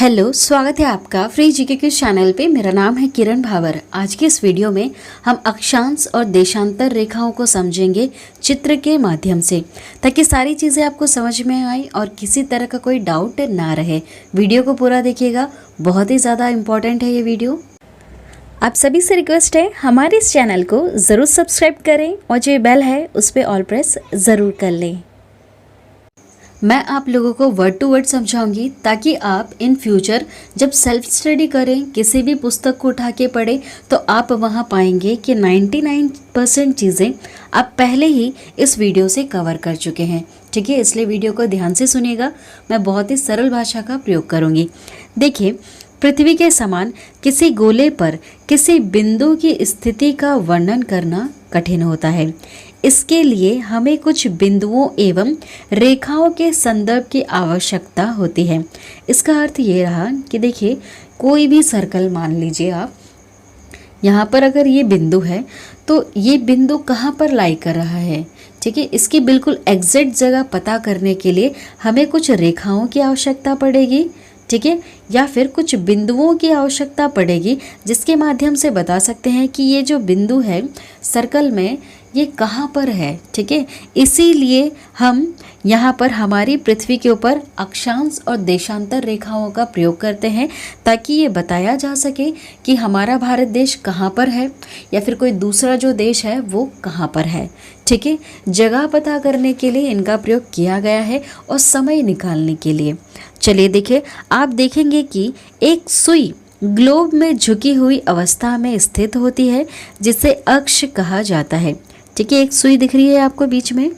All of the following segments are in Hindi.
हेलो, स्वागत है आपका फ्री जीके के चैनल पे। मेरा नाम है किरण भावर। आज के इस वीडियो में हम अक्षांश और देशांतर रेखाओं को समझेंगे चित्र के माध्यम से, ताकि सारी चीज़ें आपको समझ में आए और किसी तरह का कोई डाउट ना रहे। वीडियो को पूरा देखिएगा, बहुत ही ज़्यादा इम्पोर्टेंट है ये वीडियो। आप सभी से रिक्वेस्ट है, हमारे इस चैनल को ज़रूर सब्सक्राइब करें और जो बेल है उस पर ऑल प्रेस ज़रूर कर लें। मैं आप लोगों को वर्ड टू वर्ड समझाऊंगी, ताकि आप इन फ्यूचर जब सेल्फ स्टडी करें, किसी भी पुस्तक को उठा के पढ़ें, तो आप वहां पाएंगे कि 99% चीज़ें आप पहले ही इस वीडियो से कवर कर चुके हैं। ठीक है, इसलिए वीडियो को ध्यान से सुनिएगा। मैं बहुत ही सरल भाषा का प्रयोग करूंगी। देखिए, पृथ्वी के समान किसी गोले पर किसी बिंदु की स्थिति का वर्णन करना कठिन होता है। इसके लिए हमें कुछ बिंदुओं एवं रेखाओं के संदर्भ की आवश्यकता होती है। इसका अर्थ ये रहा कि देखिए, कोई भी सर्कल मान लीजिए आप, यहाँ पर अगर ये बिंदु है तो ये बिंदु कहाँ पर लाई कर रहा है। ठीक है, इसकी बिल्कुल एग्जैक्ट जगह पता करने के लिए हमें कुछ रेखाओं की आवश्यकता पड़ेगी। ठीक है, या फिर कुछ बिंदुओं की आवश्यकता पड़ेगी, जिसके माध्यम से बता सकते हैं कि ये जो बिंदु है सर्कल में, ये कहाँ पर है। ठीक है, इसीलिए हम यहाँ पर हमारी पृथ्वी के ऊपर अक्षांश और देशांतर रेखाओं का प्रयोग करते हैं, ताकि ये बताया जा सके कि हमारा भारत देश कहाँ पर है या फिर कोई दूसरा जो देश है वो कहाँ पर है। ठीक है, जगह पता करने के लिए इनका प्रयोग किया गया है और समय निकालने के लिए। चलिए देखिए, आप देखेंगे कि एक सुई ग्लोब में झुकी हुई अवस्था में स्थित होती है, जिसे अक्ष कहा जाता है। ठीक है, एक सुई दिख रही है आपको बीच में।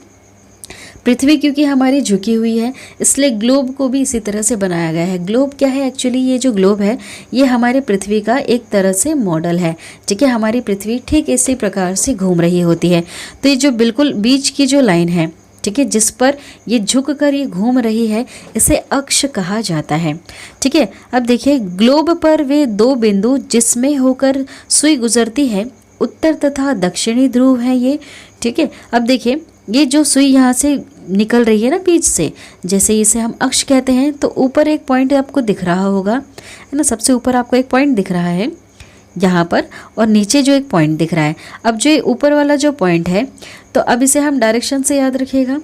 पृथ्वी क्योंकि हमारी झुकी हुई है, इसलिए ग्लोब को भी इसी तरह से बनाया गया है। ग्लोब क्या है एक्चुअली? ये जो ग्लोब है ये हमारे पृथ्वी का एक तरह से मॉडल है। ठीक है, हमारी पृथ्वी ठीक इसी प्रकार से घूम रही होती है। तो ये जो बिल्कुल बीच की जो लाइन है, ठीक है, जिस पर ये झुक कर ये घूम रही है, इसे अक्ष कहा जाता है। ठीक है, अब देखिए, ग्लोब पर वे दो बिंदु जिसमें होकर सुई गुजरती है, उत्तर तथा दक्षिणी ध्रुव है ये। ठीक है, अब देखिए, ये जो सुई यहाँ से निकल रही है ना बीच से, जैसे इसे हम अक्ष कहते हैं, तो ऊपर एक पॉइंट आपको दिख रहा होगा, है ना। सबसे ऊपर आपको एक पॉइंट दिख रहा है यहाँ पर, और नीचे जो एक पॉइंट दिख रहा है। अब जो ऊपर वाला जो पॉइंट है, तो अब इसे हम डायरेक्शन से याद रखिएगा।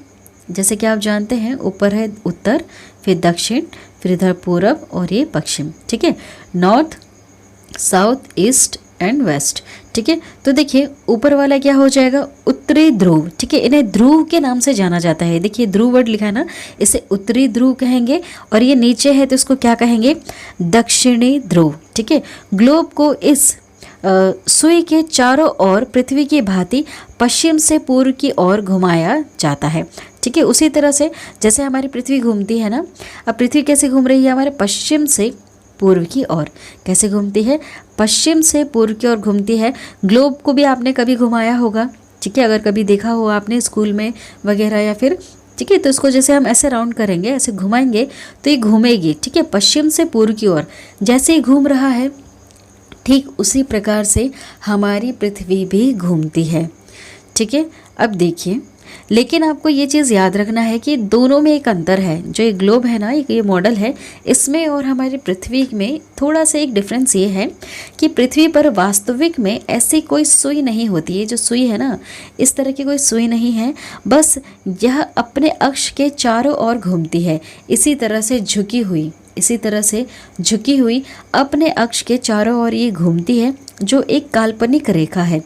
जैसे कि आप जानते हैं, ऊपर है उत्तर, फिर दक्षिण, फिर इधर पूरब और ये पश्चिम। ठीक है, north, south, east and west. ठीक है, तो देखिए ऊपर वाला क्या हो जाएगा? उत्तरी ध्रुव। ठीक है, इन्हें ध्रुव के नाम से जाना जाता है। देखिए ध्रुव वर्ड लिखा है ना, इसे उत्तरी ध्रुव कहेंगे, और ये नीचे है तो इसको क्या कहेंगे? दक्षिणी ध्रुव। ठीक है, ग्लोब को इस सुई के चारों ओर पृथ्वी की भांति पश्चिम से पूर्व की ओर घुमाया जाता है। ठीक है, उसी तरह से जैसे हमारी पृथ्वी घूमती है ना, अब पृथ्वी कैसे घूम रही है? हमारे पश्चिम से पूर्व की ओर। कैसे घूमती है? पश्चिम से पूर्व की ओर घूमती है। ग्लोब को भी आपने कभी घुमाया होगा। ठीक है, अगर कभी देखा हो आपने स्कूल में वगैरह या फिर, ठीक है, तो इसको जैसे हम ऐसे राउंड करेंगे, ऐसे घुमाएंगे तो ये घूमेगी। ठीक है, पश्चिम से पूर्व की ओर जैसे ही घूम रहा है, ठीक उसी प्रकार से हमारी पृथ्वी भी घूमती है। ठीक है, अब देखिए, लेकिन आपको ये चीज़ याद रखना है कि दोनों में एक अंतर है। जो ये ग्लोब है ना, ये मॉडल है, इसमें और हमारी पृथ्वी में थोड़ा सा एक डिफरेंस ये है कि पृथ्वी पर वास्तविक में ऐसी कोई सुई नहीं होती है। जो सुई है ना, इस तरह की कोई सुई नहीं है, बस यह अपने अक्ष के चारों ओर घूमती है, इसी तरह से झुकी हुई अपने अक्ष के चारों ओर ये घूमती है, जो एक काल्पनिक रेखा है।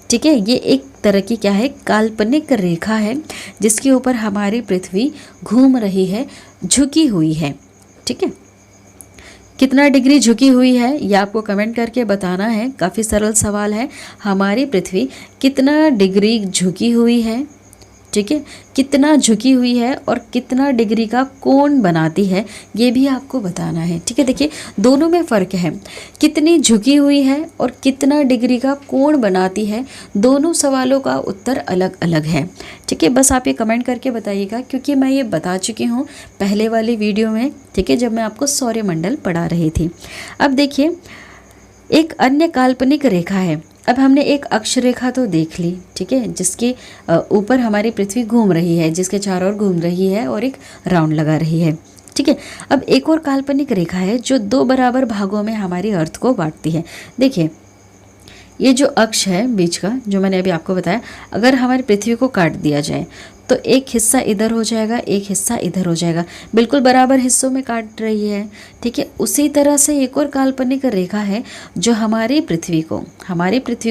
ठीक है, ये एक तरह की क्या है? काल्पनिक रेखा है, जिसके ऊपर हमारी पृथ्वी घूम रही है, झुकी हुई है। ठीक है, कितना डिग्री झुकी हुई है ये आपको कमेंट करके बताना है। काफ़ी सरल सवाल है। हमारी पृथ्वी कितना डिग्री झुकी हुई है? ठीक है, कितना झुकी हुई है और कितना डिग्री का कोण बनाती है, ये भी आपको बताना है। ठीक है, देखिए दोनों में फ़र्क है। कितनी झुकी हुई है और कितना डिग्री का कोण बनाती है, दोनों सवालों का उत्तर अलग अलग है। ठीक है, बस आप ये कमेंट करके बताइएगा, क्योंकि मैं ये बता चुकी हूँ पहले वाली वीडियो में। ठीक है, जब मैं आपको सौरमंडल पढ़ा रही थी। अब देखिए, एक अन्य काल्पनिक रेखा है। अब हमने एक अक्ष रेखा तो देख ली, ठीक है, जिसके ऊपर हमारी पृथ्वी घूम रही है, जिसके चारों ओर घूम रही है और एक राउंड लगा रही है। ठीक है। अब एक और काल्पनिक रेखा है जो 2 बराबर भागों में हमारी अर्थ को बांटती है। देखिए ये जो अक्ष है बीच का, जो मैंने अभी आपको बताया, अगर हमारी पृथ्वी को काट दिया जाए तो एक हिस्सा इधर हो जाएगा, एक हिस्सा इधर हो जाएगा, बिल्कुल बराबर हिस्सों में काट रही है। ठीक है। उसी तरह से एक और काल्पनिक रेखा है जो हमारी पृथ्वी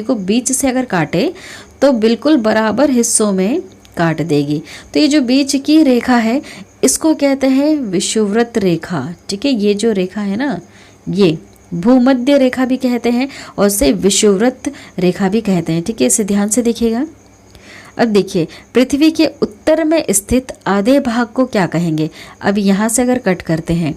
को बीच से अगर काटे तो बिल्कुल बराबर हिस्सों में काट देगी। तो ये जो बीच की रेखा है इसको कहते हैं विषुववृत्त रेखा। ठीक है। ये जो रेखा है ना, ये भूमध्य रेखा भी कहते हैं और इसे विषुववृत्त रेखा भी कहते हैं। ठीक है। इसे ध्यान से देखिएगा। अब देखिए पृथ्वी के उत्तर में स्थित आधे भाग को क्या कहेंगे। अब यहाँ से अगर कट करते हैं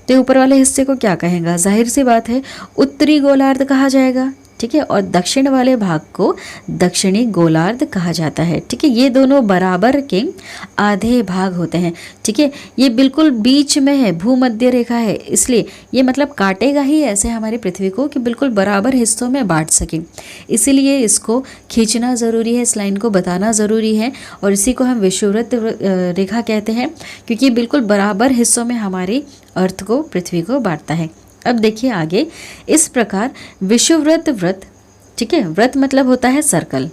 तो ऊपर वाले हिस्से को क्या कहेंगे, जाहिर सी बात है उत्तरी गोलार्ध कहा जाएगा। ठीक है। और दक्षिण वाले भाग को दक्षिणी गोलार्ध कहा जाता है। ठीक है। ये दोनों बराबर के आधे भाग होते हैं। ठीक है। ये बिल्कुल बीच में है, भूमध्य रेखा है, इसलिए ये मतलब काटेगा ही ऐसे हमारी पृथ्वी को कि बिल्कुल बराबर हिस्सों में बांट सके। इसीलिए इसको खींचना ज़रूरी है, इस लाइन को बताना ज़रूरी है और इसी को हम विषुववृत्त रेखा कहते हैं क्योंकि बिल्कुल बराबर हिस्सों में हमारी अर्थ को, पृथ्वी को बांटता है। अब देखिए आगे, इस प्रकार विषुववृत्त वृत्त, ठीक है, वृत्त मतलब होता है सर्कल।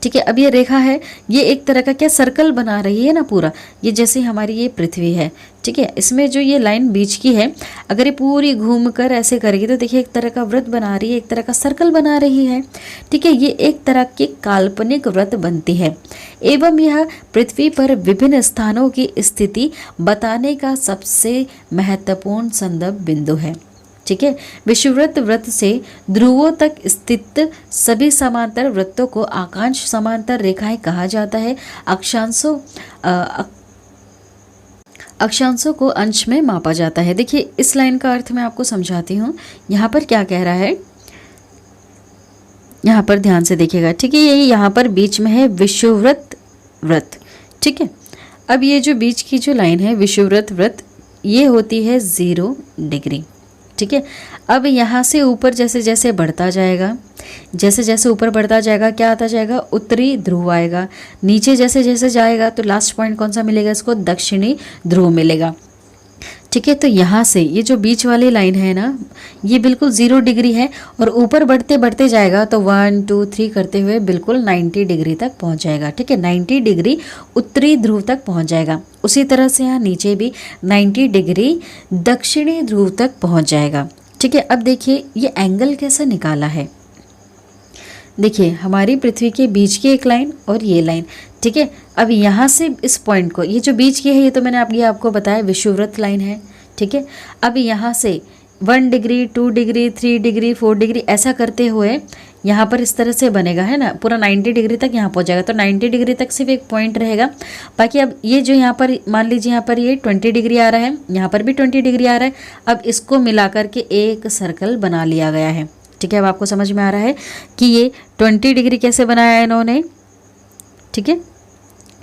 ठीक है। अब ये रेखा है, ये एक तरह का क्या सर्कल बना रही है ना पूरा, ये जैसे हमारी ये पृथ्वी है। ठीक है। इसमें जो ये लाइन बीच की है, अगर ये पूरी घूमकर ऐसे करेगी तो देखिए एक तरह का वृत्त बना रही है, एक तरह का सर्कल बना रही है। ठीक है। ये एक तरह की काल्पनिक वृत्त बनती है एवं यह पृथ्वी पर विभिन्न स्थानों की स्थिति बताने का सबसे महत्वपूर्ण संदर्भ बिंदु है। ठीक है। विषुववृत्त वृत्त से ध्रुवों तक स्थित सभी समांतर वृत्तों को आकांश समांतर रेखाएं कहा जाता है। अक्षांशों को अंश में मापा जाता है। देखिए इस लाइन का अर्थ मैं आपको समझाती हूँ। यहाँ पर क्या कह रहा है, यहाँ पर ध्यान से देखिएगा। ठीक है। यही यहाँ पर बीच में है विषुववृत्त वृत्त। ठीक है। अब ये जो बीच की जो लाइन है विषुववृत्त वृत्त, ये होती है 0 डिग्री। ठीक है। अब यहाँ से ऊपर जैसे जैसे बढ़ता जाएगा, जैसे जैसे ऊपर बढ़ता जाएगा क्या आता जाएगा, उत्तरी ध्रुव आएगा। नीचे जैसे जैसे जाएगा तो लास्ट पॉइंट कौन सा मिलेगा, इसको दक्षिणी ध्रुव मिलेगा। ठीक है। तो यहाँ से ये जो बीच वाली लाइन है ना, ये बिल्कुल 0 डिग्री है और ऊपर बढ़ते बढ़ते जाएगा तो 1 2 3 करते हुए बिल्कुल 90 डिग्री तक पहुँच जाएगा। ठीक है। 90 डिग्री उत्तरी ध्रुव तक पहुँच जाएगा। उसी तरह से यहाँ नीचे भी 90 डिग्री दक्षिणी ध्रुव तक पहुँच जाएगा। ठीक है। अब देखिए ये एंगल कैसा निकाला है। देखिए हमारी पृथ्वी के बीच की एक लाइन और ये लाइन। ठीक है। अब यहाँ से इस पॉइंट को, ये जो बीच की है ये तो मैंने आपको बताया विषुववृत्त लाइन है। ठीक है। अब यहाँ से 1 डिग्री 2 डिग्री 3 डिग्री 4 डिग्री ऐसा करते हुए यहाँ पर इस तरह से बनेगा, है ना, पूरा 90 डिग्री तक यहाँ पहुँच जाएगा। तो 90 डिग्री तक सिर्फ एक पॉइंट रहेगा। बाकी अब ये जो यहाँ पर मान लीजिए यहाँ पर ये 20 डिग्री आ रहा है, यहाँ पर भी 20 डिग्री आ रहा है। अब इसको मिला करके एक सर्कल बना लिया गया है। ठीक है। अब आपको समझ में आ रहा है कि ये 20 डिग्री कैसे बनाया है इन्होंने। ठीक है।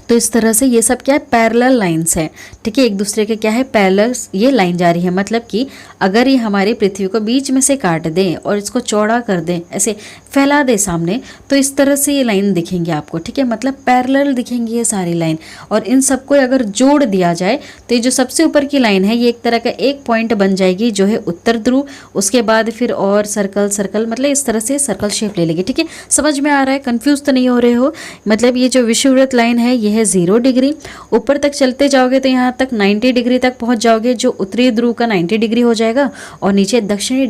तो इस तरह से ये सब क्या है, पैरेलल लाइंस है। ठीक है। एक दूसरे के क्या है, पैरेलल ये लाइन जा रही है। मतलब कि अगर ये हमारी पृथ्वी को बीच में से काट दें और इसको चौड़ा कर दें, ऐसे फैला दे सामने, तो इस तरह से ये लाइन दिखेंगे आपको। ठीक है। मतलब पैरेलल दिखेंगी ये सारी लाइन। और इन सबको अगर जोड़ दिया जाए तो ये जो सबसे ऊपर की लाइन है ये एक तरह का एक पॉइंट बन जाएगी जो है उत्तर ध्रुव। उसके बाद फिर और सर्कल सर्कल, मतलब इस तरह से सर्कल शेप ले लेगी। ठीक है। समझ में आ रहा है, कंफ्यूज तो नहीं हो रहे हो। मतलब ये जो विषुववृत्त लाइन है ये है 0 डिग्री। ऊपर तक चलते जाओगे तो यहाँ तक 90 डिग्री तक पहुँच जाओगे, जो उत्तरी ध्रुव का 90 डिग्री हो जाएगा और नीचे दक्षिणी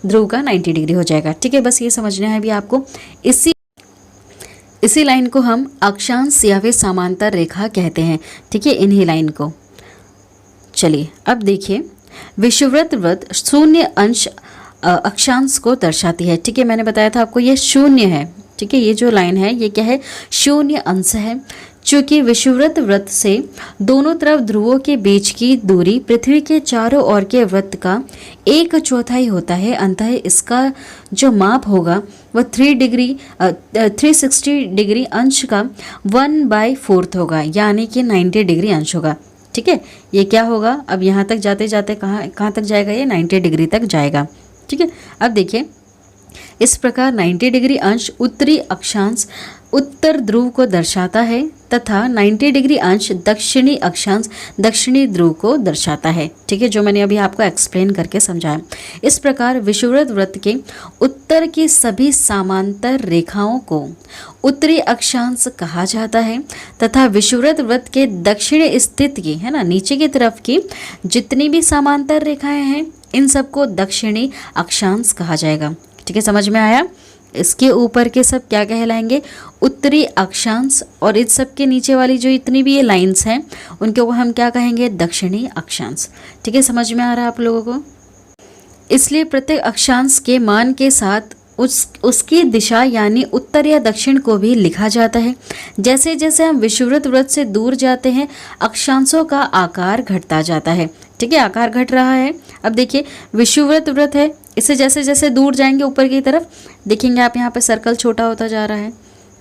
ध्रुव का 90 डिग्री हो जाएगा। ठीक है। बस ये समझना है अभी आपको। इसी लाइन को हम अक्षांश या फिर समांतर रेखा कहते हैं। ठीक है। इन्हीं लाइन को। चलिए अब देखिए, विषुववृत्त वृत्त 0 अंश अक्षांश को दर्शाती है। ठीक है। मैंने बताया था आपको ये 0 है। ठीक है। ये जो लाइन है ये क्या है, 0 अंश है। चूँकि विषुववृत्त वृत्त से दोनों तरफ ध्रुवों के बीच की दूरी पृथ्वी के चारों ओर के वृत्त का 1/4 होता है। अंततः इसका जो माप होगा वह 360 डिग्री अंश का 1/4 होगा, यानी कि 90 डिग्री अंश होगा। ठीक है। ये क्या होगा, अब यहाँ तक जाते जाते कहाँ तक जाएगा, ये 90 डिग्री तक जाएगा। ठीक है। अब देखिए इस प्रकार 90 डिग्री अंश उत्तरी अक्षांश उत्तर ध्रुव को दर्शाता है तथा 90 डिग्री अंश दक्षिणी अक्षांश दक्षिणी ध्रुव को दर्शाता है। ठीक है, जो मैंने अभी आपको एक्सप्लेन करके समझाया। इस प्रकार विषुववृत्त वृत्त के उत्तर की सभी समांतर रेखाओं को उत्तरी अक्षांश कहा जाता है तथा विषुववृत्त वृत्त के दक्षिणी स्थित की, है ना, नीचे की तरफ की जितनी भी समांतर रेखाएं हैं इन सबको दक्षिणी अक्षांश कहा जाएगा। ठीक है, समझ में आया? इसके ऊपर के सब क्या कहलाएंगे? उत्तरी अक्षांश, और इस सब के नीचे वाली जो इतनी भी ये लाइंस हैं उनको हम क्या कहेंगे? दक्षिणी अक्षांश। ठीक है, समझ में आ रहा है आप लोगों को? इसलिए प्रत्येक अक्षांश के मान के साथ उसकी दिशा यानी उत्तर या दक्षिण को भी लिखा जाता है। जैसे जैसे हम विषुववृत्त वृत्त से दूर जाते हैं अक्षांशों का आकार घटता जाता है। ठीक है, आकार घट रहा है। अब देखिए विषुववृत्त वृत्त है, इससे जैसे जैसे दूर जाएंगे ऊपर की तरफ देखेंगे आप यहाँ पे सर्कल छोटा होता जा रहा है।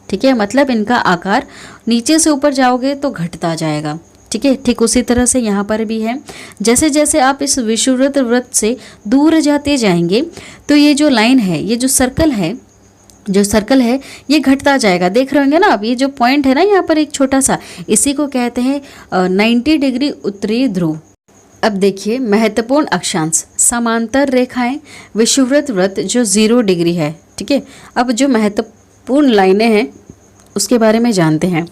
ठीक है, मतलब इनका आकार नीचे से ऊपर जाओगे तो घटता जाएगा। ठीक है, ठीक उसी तरह से यहाँ पर भी है। जैसे जैसे आप इस विषुववृत्त वृत्त से दूर जाते जाएंगे तो ये जो लाइन है, ये जो सर्कल है ये घटता जाएगा। देख रहे होंगे ना आप, ये जो पॉइंट है ना यहाँ पर एक छोटा सा, इसी को कहते हैं 90 डिग्री उत्तरी ध्रुव। अब देखिए महत्वपूर्ण अक्षांश समांतर रेखाएं विषुववृत्त वृत्त जो 0 डिग्री है। ठीक है, अब जो महत्वपूर्ण लाइनें हैं उसके बारे में जानते हैं।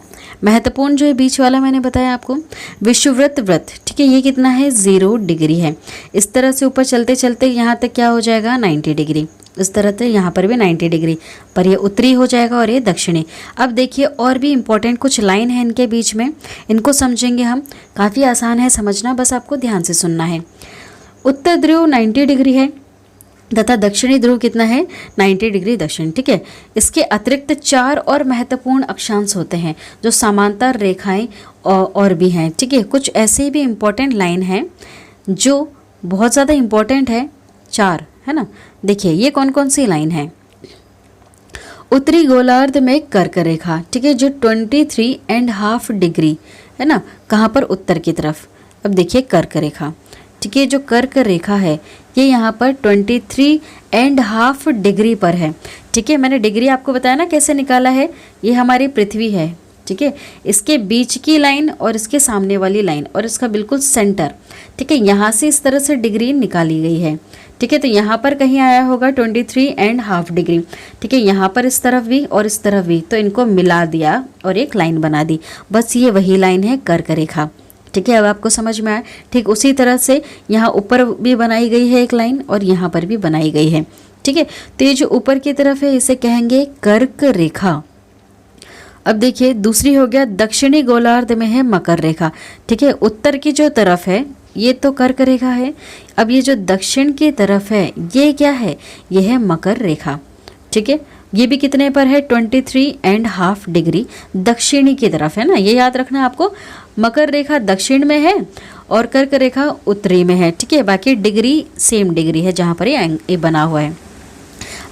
महत्वपूर्ण जो है बीच वाला मैंने बताया आपको विषुववृत्त वृत्त। ठीक है, ये कितना है? 0 डिग्री है। इस तरह से ऊपर चलते चलते यहाँ तक क्या हो जाएगा? 90 डिग्री। इस तरह से यहाँ पर भी 90 डिग्री, पर ये उत्तरी हो जाएगा और ये दक्षिणी। अब देखिए और भी इम्पोर्टेंट कुछ लाइन है इनके बीच में, इनको समझेंगे हम। काफ़ी आसान है समझना, बस आपको ध्यान से सुनना है। उत्तर ध्रुव 90 डिग्री है तथा दक्षिणी ध्रुव कितना है? 90 डिग्री दक्षिण। ठीक है, इसके अतिरिक्त 4 और महत्वपूर्ण अक्षांश होते हैं जो समांतर रेखाएं और भी हैं। ठीक है, कुछ ऐसे भी इम्पोर्टेंट लाइन हैं जो बहुत ज़्यादा इम्पोर्टेंट है, 4 है ना। देखिए ये कौन कौन सी लाइन है? उत्तरी गोलार्ध में कर्क रेखा। ठीक है, जो 23.5 डिग्री है ना, कहाँ पर? उत्तर की तरफ। अब देखिए कर्क रेखा। ठीक है, जो कर्क रेखा है ये यहाँ पर 23.5 डिग्री पर है। ठीक है, मैंने डिग्री आपको बताया ना कैसे निकाला है। ये हमारी पृथ्वी है। ठीक है, इसके बीच की लाइन और इसके सामने वाली लाइन और इसका बिल्कुल सेंटर। ठीक है, यहाँ से इस तरह से डिग्री निकाली गई है। ठीक है, तो यहाँ पर कहीं आया होगा 23.5 डिग्री। ठीक है, यहाँ पर इस तरफ भी और इस तरफ भी, तो इनको मिला दिया और एक लाइन बना दी। बस ये वही लाइन है कर्क रेखा। ठीक है, अब आपको समझ में आया। ठीक उसी तरह से यहाँ ऊपर भी बनाई गई है एक लाइन और यहाँ पर भी बनाई गई है। ठीक है, तो ये जो ऊपर की तरफ है इसे कहेंगे कर्क रेखा। अब देखिए दूसरी हो गया दक्षिणी गोलार्ध में है मकर रेखा। ठीक है, उत्तर की जो तरफ है ये तो कर्क रेखा है। अब ये जो दक्षिण की तरफ है ये क्या है? ये है मकर रेखा। ठीक है, ये भी कितने पर है? 23.5 डिग्री दक्षिणी की तरफ है ना, ये याद रखना आपको। मकर रेखा दक्षिण में है और कर्क रेखा उत्तरी में है। ठीक है, बाकी डिग्री सेम डिग्री है जहाँ पर ये बना हुआ है।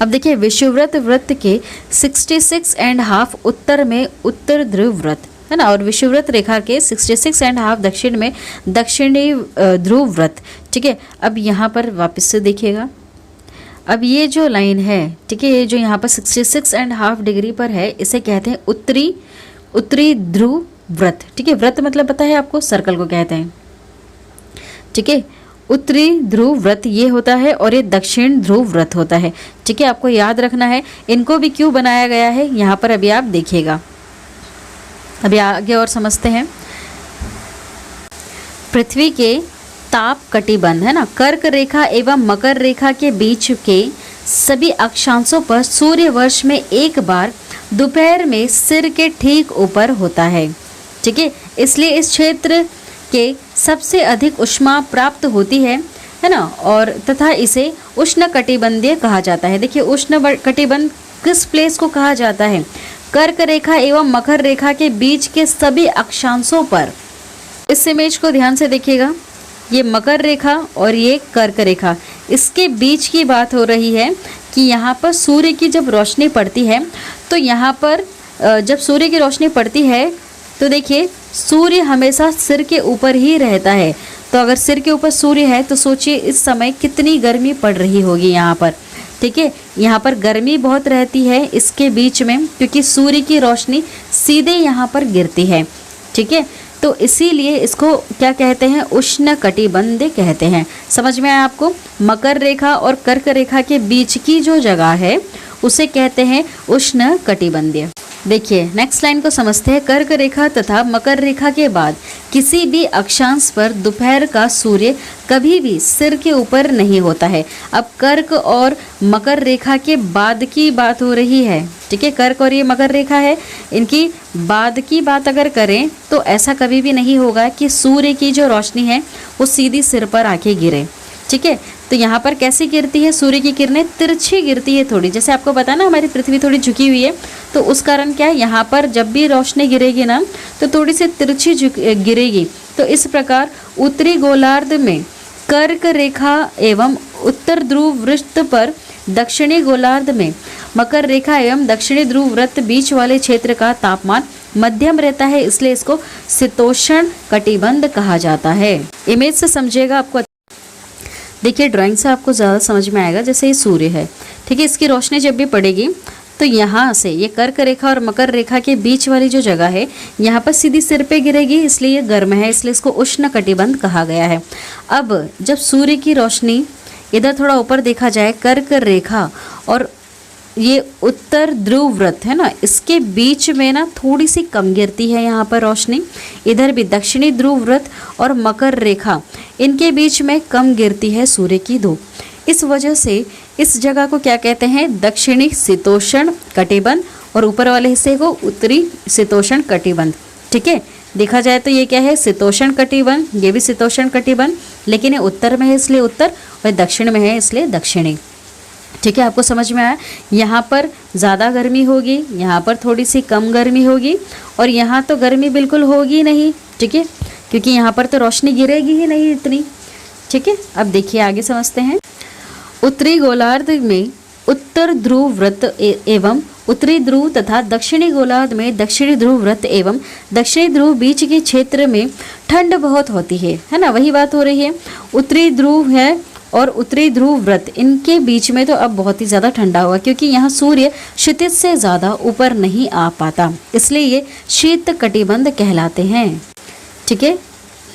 अब देखिए विषुववृत्त वृत्त के 66.5 उत्तर में उत्तर ध्रुव वृत्त है ना, और विषुववृत्त रेखा के 66.5 दक्षिण में दक्षिणी ध्रुव वृत्त। ठीक है, अब यहाँ पर वापस से देखिएगा, अब ये जो लाइन है, ठीक है, ये जो यहाँ पर 66.5 डिग्री पर है इसे कहते हैं उत्तरी ध्रुव वृत्त। ठीक है, वृत्त मतलब पता है आपको, सर्कल को कहते हैं। ठीक है, उत्तरी ध्रुव वृत्त ये होता है और ये दक्षिण ध्रुव वृत्त होता है। ठीक है, आपको याद रखना है इनको भी क्यों बनाया गया है यहाँ पर, अभी आप देखिएगा। अभी आगे और समझते हैं। पृथ्वी के ताप कटिबंध है ना, कर्क रेखा एवं मकर रेखा के बीच के सभी अक्षांशों पर सूर्य वर्ष में एक बार दोपहर में सिर के ठीक ऊपर होता है। ठीक है, इसलिए इस क्षेत्र के सबसे अधिक ऊष्मा प्राप्त होती है ना, और तथा इसे उष्ण कटिबंधीय कहा जाता है। देखिए उष्ण कटिबंध किस प्लेस को कहा जाता है? कर्क रेखा एवं मकर रेखा के बीच के सभी अक्षांशों पर। इस इमेज को ध्यान से देखिएगा, ये मकर रेखा और ये कर्क रेखा, इसके बीच की बात हो रही है कि यहाँ पर सूर्य की जब रोशनी पड़ती है तो यहाँ पर जब सूर्य की रोशनी पड़ती है तो देखिए सूर्य हमेशा सिर के ऊपर ही रहता है। तो अगर सिर के ऊपर सूर्य है तो सोचिए इस समय कितनी गर्मी पड़ रही होगी यहाँ पर। ठीक है, यहाँ पर गर्मी बहुत रहती है इसके बीच में, क्योंकि सूर्य की रोशनी सीधे यहाँ पर गिरती है। ठीक है, तो इसीलिए इसको क्या कहते हैं, उष्ण कटिबंध कहते हैं। समझ में आया आपको? मकर रेखा और कर्क रेखा के बीच की जो जगह है उसे कहते हैं उष्ण कटिबंधीय। देखिए नेक्स्ट लाइन को समझते हैं। कर्क रेखा तथा मकर रेखा के बाद किसी भी अक्षांश पर दोपहर का सूर्य कभी भी सिर के ऊपर नहीं होता है। अब कर्क और मकर रेखा के बाद की बात हो रही है। ठीक है, कर्क और ये मकर रेखा है, इनकी बाद की बात अगर करें तो ऐसा कभी भी नहीं होगा कि सूर्य की जो रोशनी है वो सीधी सिर पर आके गिरे। ठीक है, तो यहाँ पर कैसी गिरती है, सूर्य की किरणें तिरछी गिरती है थोड़ी, जैसे आपको पता ना हमारी पृथ्वी थोड़ी झुकी हुई है, तो उस कारण क्या है, यहाँ पर जब भी रोशनी गिरेगी ना तो थोड़ी सी तिरछी गिरेगी। तो इस प्रकार उत्तरी गोलार्ध में कर्क रेखा एवं उत्तर ध्रुव वृत्त पर, दक्षिणी गोलार्ध में मकर रेखा एवं दक्षिणी ध्रुव वृत्त बीच वाले क्षेत्र का तापमान मध्यम रहता है, इसलिए इसको शीतोष्ण कटिबंध कहा जाता है। इमेज से समझिएगा आपको। देखिए ड्राइंग से आपको ज़्यादा समझ में आएगा। जैसे ये सूर्य है, ठीक है, इसकी रोशनी जब भी पड़ेगी तो यहाँ से ये कर्क रेखा और मकर रेखा के बीच वाली जो जगह है यहाँ पर सीधी सिर पे गिरेगी, इसलिए ये गर्म है, इसलिए इसको उष्ण कटिबंध कहा गया है। अब जब सूर्य की रोशनी इधर थोड़ा ऊपर देखा जाए, कर्क रेखा और ये उत्तर ध्रुव वृत्त है ना, इसके बीच में ना थोड़ी सी कम गिरती है यहाँ पर रोशनी। इधर भी दक्षिणी ध्रुव वृत्त और मकर रेखा, इनके बीच में कम गिरती है सूर्य की धूप। इस वजह से इस जगह को क्या कहते हैं, दक्षिणी शीतोष्ण कटिबंध, और ऊपर वाले हिस्से को उत्तरी शीतोष्ण कटिबंध। ठीक है, देखा जाए तो ये क्या है, शीतोष्ण कटिबंध, ये भी शीतोष्ण कटिबंध, लेकिन ये उत्तर में है इसलिए उत्तर, और दक्षिण में है इसलिए दक्षिणी। ठीक है, आपको समझ में आया? यहाँ पर ज़्यादा गर्मी होगी, यहाँ पर थोड़ी सी कम गर्मी होगी, और यहाँ तो गर्मी बिल्कुल होगी नहीं। ठीक है, क्योंकि यहाँ पर तो रोशनी गिरेगी ही नहीं इतनी। ठीक है, अब देखिए आगे समझते हैं। उत्तरी गोलार्ध में उत्तर ध्रुव वृत्त एवं उत्तरी ध्रुव तथा दक्षिणी गोलार्ध में दक्षिणी ध्रुव वृत्त एवं दक्षिणी ध्रुव बीच के क्षेत्र में ठंड बहुत होती है ना, वही बात हो रही है। उत्तरी ध्रुव है और उत्तरी ध्रुव वृत्त, इनके बीच में तो अब बहुत ही ज़्यादा ठंडा हुआ, क्योंकि यहाँ सूर्य क्षितिज से ज़्यादा ऊपर नहीं आ पाता, इसलिए ये ध्रुव कटिबंध कहलाते हैं। ठीक है,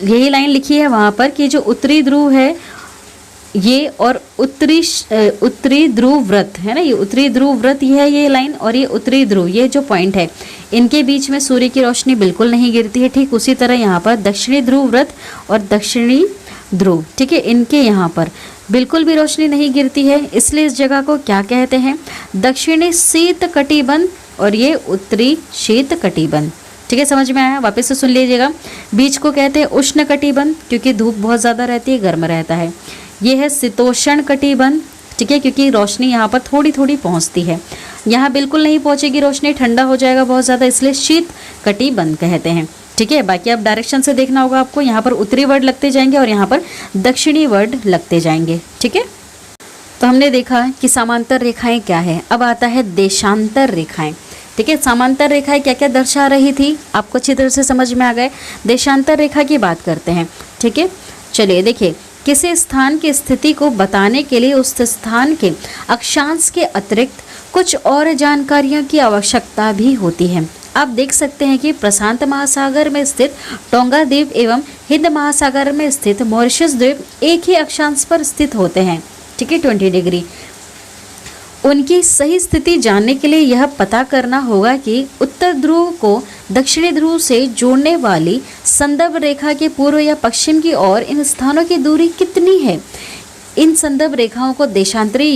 यही लाइन लिखी है वहाँ पर कि जो उत्तरी ध्रुव है ये और उत्तरी ध्रुव वृत्त है ना, ये उत्तरी ध्रुव वृत्त ये है ये लाइन, और ये उत्तरी ध्रुव, ये जो पॉइंट है, इनके बीच में सूर्य की रोशनी बिल्कुल नहीं गिरती है। ठीक उसी तरह यहाँ पर दक्षिणी ध्रुव वृत्त और दक्षिणी ध्रुव, ठीक है, इनके यहाँ पर बिल्कुल भी रोशनी नहीं गिरती है, इसलिए इस जगह को क्या कहते हैं, दक्षिणी शीत कटिबंध, और ये उत्तरी शीत कटिबंध। ठीक है, समझ में आया? वापस से सुन लीजिएगा। बीच को कहते हैं उष्ण कटिबंध, क्योंकि धूप बहुत ज़्यादा रहती है, गर्म रहता है। ये है शीतोष्ण कटिबंध, ठीक है, क्योंकि रोशनी यहाँ पर थोड़ी थोड़ी पहुँचती है, यहाँ बिल्कुल नहीं पहुँचेगी रोशनी, ठंडा हो जाएगा बहुत ज़्यादा, इसलिए शीत कटिबंध कहते हैं। ठीक है, बाकी आप डायरेक्शन से देखना होगा आपको, यहाँ पर उत्तरी वर्ड लगते जाएंगे और यहाँ पर दक्षिणी वर्ड लगते जाएंगे। ठीक है, तो हमने देखा कि समांतर रेखाएं क्या है। अब आता है देशांतर रेखाएं। ठीक है, समांतर रेखाएं क्या क्या दर्शा रही थी, आपको अच्छी तरह से समझ में आ गए। देशांतर रेखा की बात करते हैं। ठीक है, चलिए देखिए, किसी स्थान की स्थिति को बताने के लिए उस स्थान के अक्षांश के अतिरिक्त कुछ और जानकारियों की आवश्यकता भी होती है। आप देख सकते हैं कि प्रशांत महासागर में स्थित टोंगा द्वीप एवं हिंद महासागर में स्थित मॉरिशस द्वीप एक ही अक्षांश पर स्थित होते हैं। ठीक है, 20 डिग्री। उनकी सही स्थिति जानने के लिए यह पता करना होगा कि उत्तर ध्रुव को दक्षिणी ध्रुव से जोड़ने वाली संदर्भ रेखा के पूर्व या पश्चिम की ओर इन स्थानों की दूरी कितनी है। इन संदर्भ रेखाओं को देशांतरी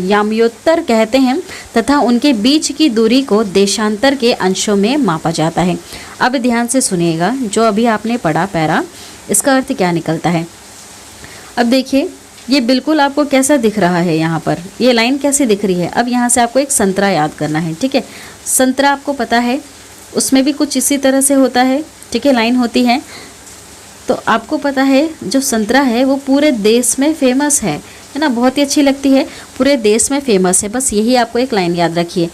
याम्योत्तर कहते हैं तथा उनके बीच की दूरी को देशांतर के अंशों में मापा जाता है। अब ध्यान से सुनिएगा, जो अभी आपने पढ़ा पैरा, इसका अर्थ क्या निकलता है। अब देखिए, ये बिल्कुल आपको कैसा दिख रहा है, यहाँ पर ये लाइन कैसी दिख रही है। अब यहाँ से आपको एक संतरा याद करना है। ठीक है, संतरा आपको पता है, उसमें भी कुछ इसी तरह से होता है। ठीक है, लाइन होती है, तो आपको पता है जो संतरा है वो पूरे देश में फेमस है ना, बहुत ही अच्छी लगती है, पूरे देश में फेमस है। बस यही आपको एक लाइन याद रखिए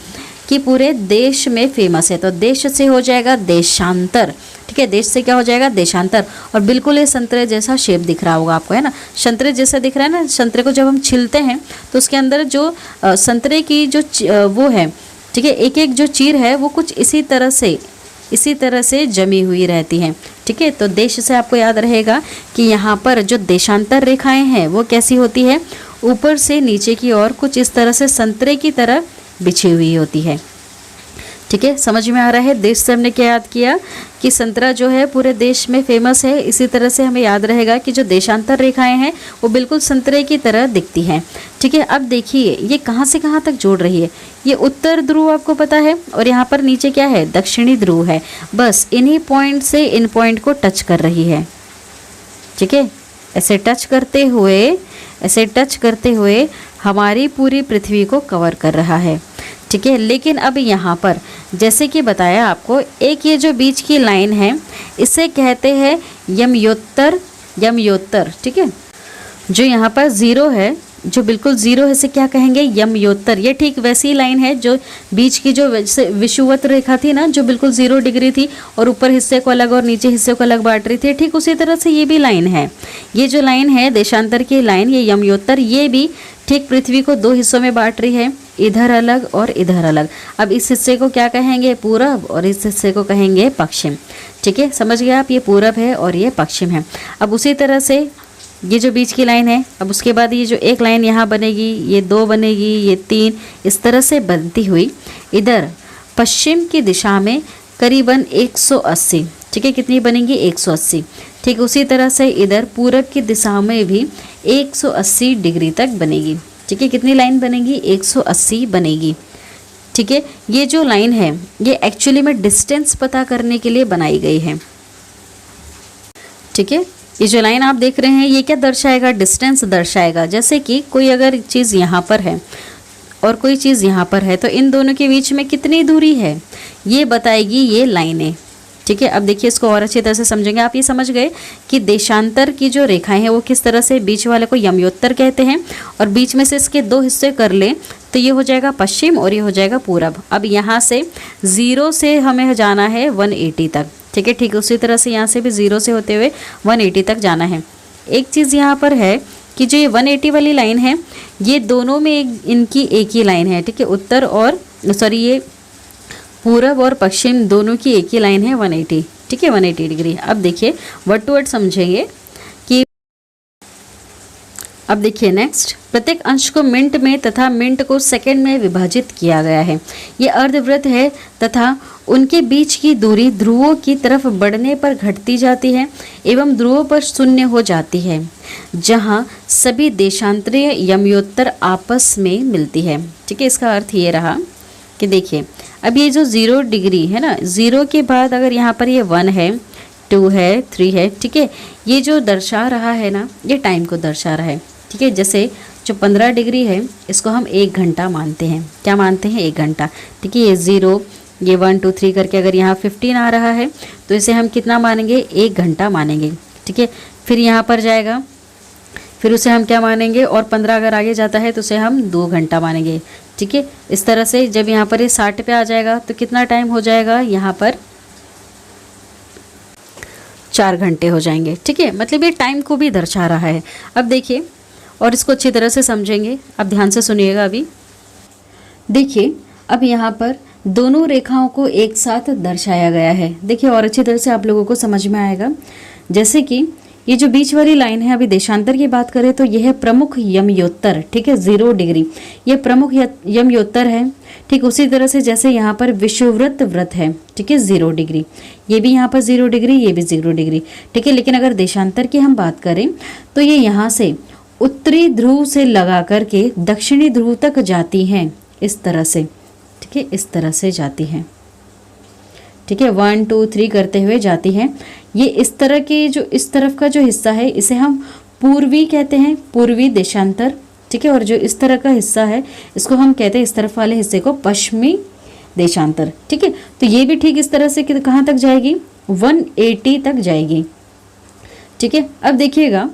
कि पूरे देश में फेमस है। तो देश से हो जाएगा देशांतर, ठीक है, देश से क्या हो जाएगा देशांतर। और बिल्कुल ये संतरे जैसा शेप दिख रहा होगा आपको, है ना, संतरे जैसा दिख रहा है ना। संतरे को जब हम छिलते हैं तो उसके अंदर जो संतरे की जो वो है, ठीक है, एक एक जो चीर है वो कुछ इसी तरह से जमी हुई रहती हैं, ठीक है। तो देश से आपको याद रहेगा कि यहाँ पर जो देशांतर रेखाएं हैं वो कैसी होती है, ऊपर से नीचे की ओर कुछ इस तरह से संतरे की तरह बिछी हुई होती है, ठीक है। समझ में आ रहा है। देश से हमने क्या याद किया कि संतरा जो है पूरे देश में फेमस है। इसी तरह से हमें याद रहेगा कि जो देशांतर रेखाएं हैं वो बिल्कुल संतरे की तरह दिखती हैं, ठीक है। अब देखिए ये कहाँ से कहाँ तक जोड़ रही है। ये उत्तर ध्रुव आपको पता है और यहाँ पर नीचे क्या है, दक्षिणी ध्रुव है। बस इन्हीं पॉइंट से इन पॉइंट को टच कर रही है, ठीक है। ऐसे टच करते हुए हमारी पूरी पृथ्वी को कवर कर रहा है, ठीक है। लेकिन अब यहाँ पर जैसे कि बताया आपको, एक ये जो बीच की लाइन है इसे कहते हैं यमयोत्तर, ठीक है। जो यहाँ पर ज़ीरो है, जो बिल्कुल ज़ीरो है, इसे क्या कहेंगे, यमयोत्तर। ये ठीक वैसी लाइन है जो बीच की जो विषुवत रेखा थी ना, जो बिल्कुल 0 डिग्री थी और ऊपर हिस्से को अलग और नीचे हिस्से को अलग बांट रही थी, ठीक उसी तरह से ये भी लाइन है। ये जो लाइन है देशांतर की लाइन, ये यमयोत्तर, ये भी ठीक पृथ्वी को 2 हिस्सों में बांट रही है, इधर अलग और इधर अलग। अब इस हिस्से को क्या कहेंगे, पूरब, और इस हिस्से को कहेंगे पश्चिम, ठीक है। समझ गए आप, ये पूरब है और ये पश्चिम है। अब उसी तरह से ये जो बीच की लाइन है, अब उसके बाद ये जो एक लाइन यहाँ बनेगी, ये 2 बनेगी, ये 3, इस तरह से बनती हुई इधर पश्चिम की दिशा में करीबन 180, ठीक है, कितनी बनेंगी 180, ठीक। उसी तरह से इधर पूरब की दिशा में भी 180 डिग्री तक बनेगी, ठीक है। कितनी लाइन बनेगी, 180 बनेगी, ठीक है। ये जो लाइन है ये एक्चुअली में डिस्टेंस पता करने के लिए बनाई गई है, ठीक है। ये जो लाइन आप देख रहे हैं ये क्या दर्शाएगा, डिस्टेंस दर्शाएगा। जैसे कि कोई अगर चीज़ यहाँ पर है और कोई चीज़ यहाँ पर है तो इन दोनों के बीच में कितनी दूरी है ये बताएगी ये लाइनें, ठीक है। अब देखिए इसको और अच्छी तरह से समझेंगे। आप ये समझ गए कि देशांतर की जो रेखाएं हैं वो किस तरह से, बीच वाले को यमयोत्तर कहते हैं और बीच में से इसके 2 हिस्से कर लें तो ये हो जाएगा पश्चिम और ये हो जाएगा पूरब। अब यहाँ से 0 से हमें जाना है 180 तक, ठीक है। ठीक उसी तरह से यहाँ से भी 0 से होते हुए 180 तक जाना है। एक चीज़ यहाँ पर है कि जो ये 180 वाली लाइन है ये दोनों में इनकी एक ही लाइन है, ठीक है। उत्तर और ये पूरब और पश्चिम दोनों की एक ही लाइन है 180, ठीक है, 180 डिग्री। अब देखिए वर्ड टू वर्ड समझेंगे कि अब देखिए नेक्स्ट, प्रत्येक अंश को मिनट में तथा मिनट को सेकंड में विभाजित किया गया है। ये अर्धवृत्त है तथा उनके बीच की दूरी ध्रुवों की तरफ बढ़ने पर घटती जाती है एवं ध्रुवों पर शून्य हो जाती है, जहां सभी देशांतरीय यमयोत्तर आपस में मिलती है, ठीक है। इसका अर्थ ये रहा कि देखिए अब ये जो 0 डिग्री है ना, 0 के बाद अगर यहाँ पर ये 1 है, 2 है, 3 है, ठीक है, ये जो दर्शा रहा है ना ये टाइम को दर्शा रहा है, ठीक है। जैसे जो 15 डिग्री है इसको हम 1 घंटा मानते हैं, क्या मानते हैं, 1 घंटा, ठीक है। ये 0, ये 1 2 3 करके अगर यहाँ 15 आ रहा है तो इसे हम कितना मानेंगे, 1 घंटा मानेंगे, ठीक है। फिर यहाँ पर जाएगा, फिर उसे हम क्या मानेंगे, और 15 अगर आगे जाता है तो उसे हम 2 घंटा मानेंगे, ठीक है। इस तरह से जब यहाँ पर ये 60 पे आ जाएगा तो कितना टाइम हो जाएगा, यहाँ पर 4 घंटे हो जाएंगे, ठीक है। मतलब ये टाइम को भी दर्शा रहा है। अब देखिए और इसको अच्छी तरह से समझेंगे, अब ध्यान से सुनिएगा। अभी देखिए अब यहाँ पर दोनों रेखाओं को एक साथ दर्शाया गया है। देखिए और अच्छी तरह से आप लोगों को समझ में आएगा। जैसे कि ये जो बीच वाली लाइन है, अभी देशांतर की बात करें तो यह है प्रमुख यमयोत्तर, ठीक है, 0 डिग्री, ये प्रमुख यमयोत्तर है। ठीक उसी तरह से जैसे यहाँ पर विषुववृत्त वृत्त है, ठीक है, 0 डिग्री, ये भी यहाँ पर 0 डिग्री, ये भी 0 डिग्री, ठीक है। लेकिन अगर देशांतर की हम बात करें तो ये यहाँ से उत्तरी ध्रुव से लगा करके दक्षिणी ध्रुव तक जाती हैं, इस तरह से, ठीक है, इस तरह से जाती हैं, ठीक है, 1 2 3 करते हुए जाती हैं। ये इस तरह के जो इस तरफ का जो हिस्सा है इसे हम पूर्वी कहते हैं, पूर्वी देशांतर, ठीक है। और जो इस तरह का हिस्सा है इसको हम कहते हैं, इस तरफ वाले हिस्से को पश्चिमी देशांतर, ठीक है। तो ये भी ठीक इस तरह से कहाँ तक जाएगी, 180 तक जाएगी, ठीक है। अब देखिएगा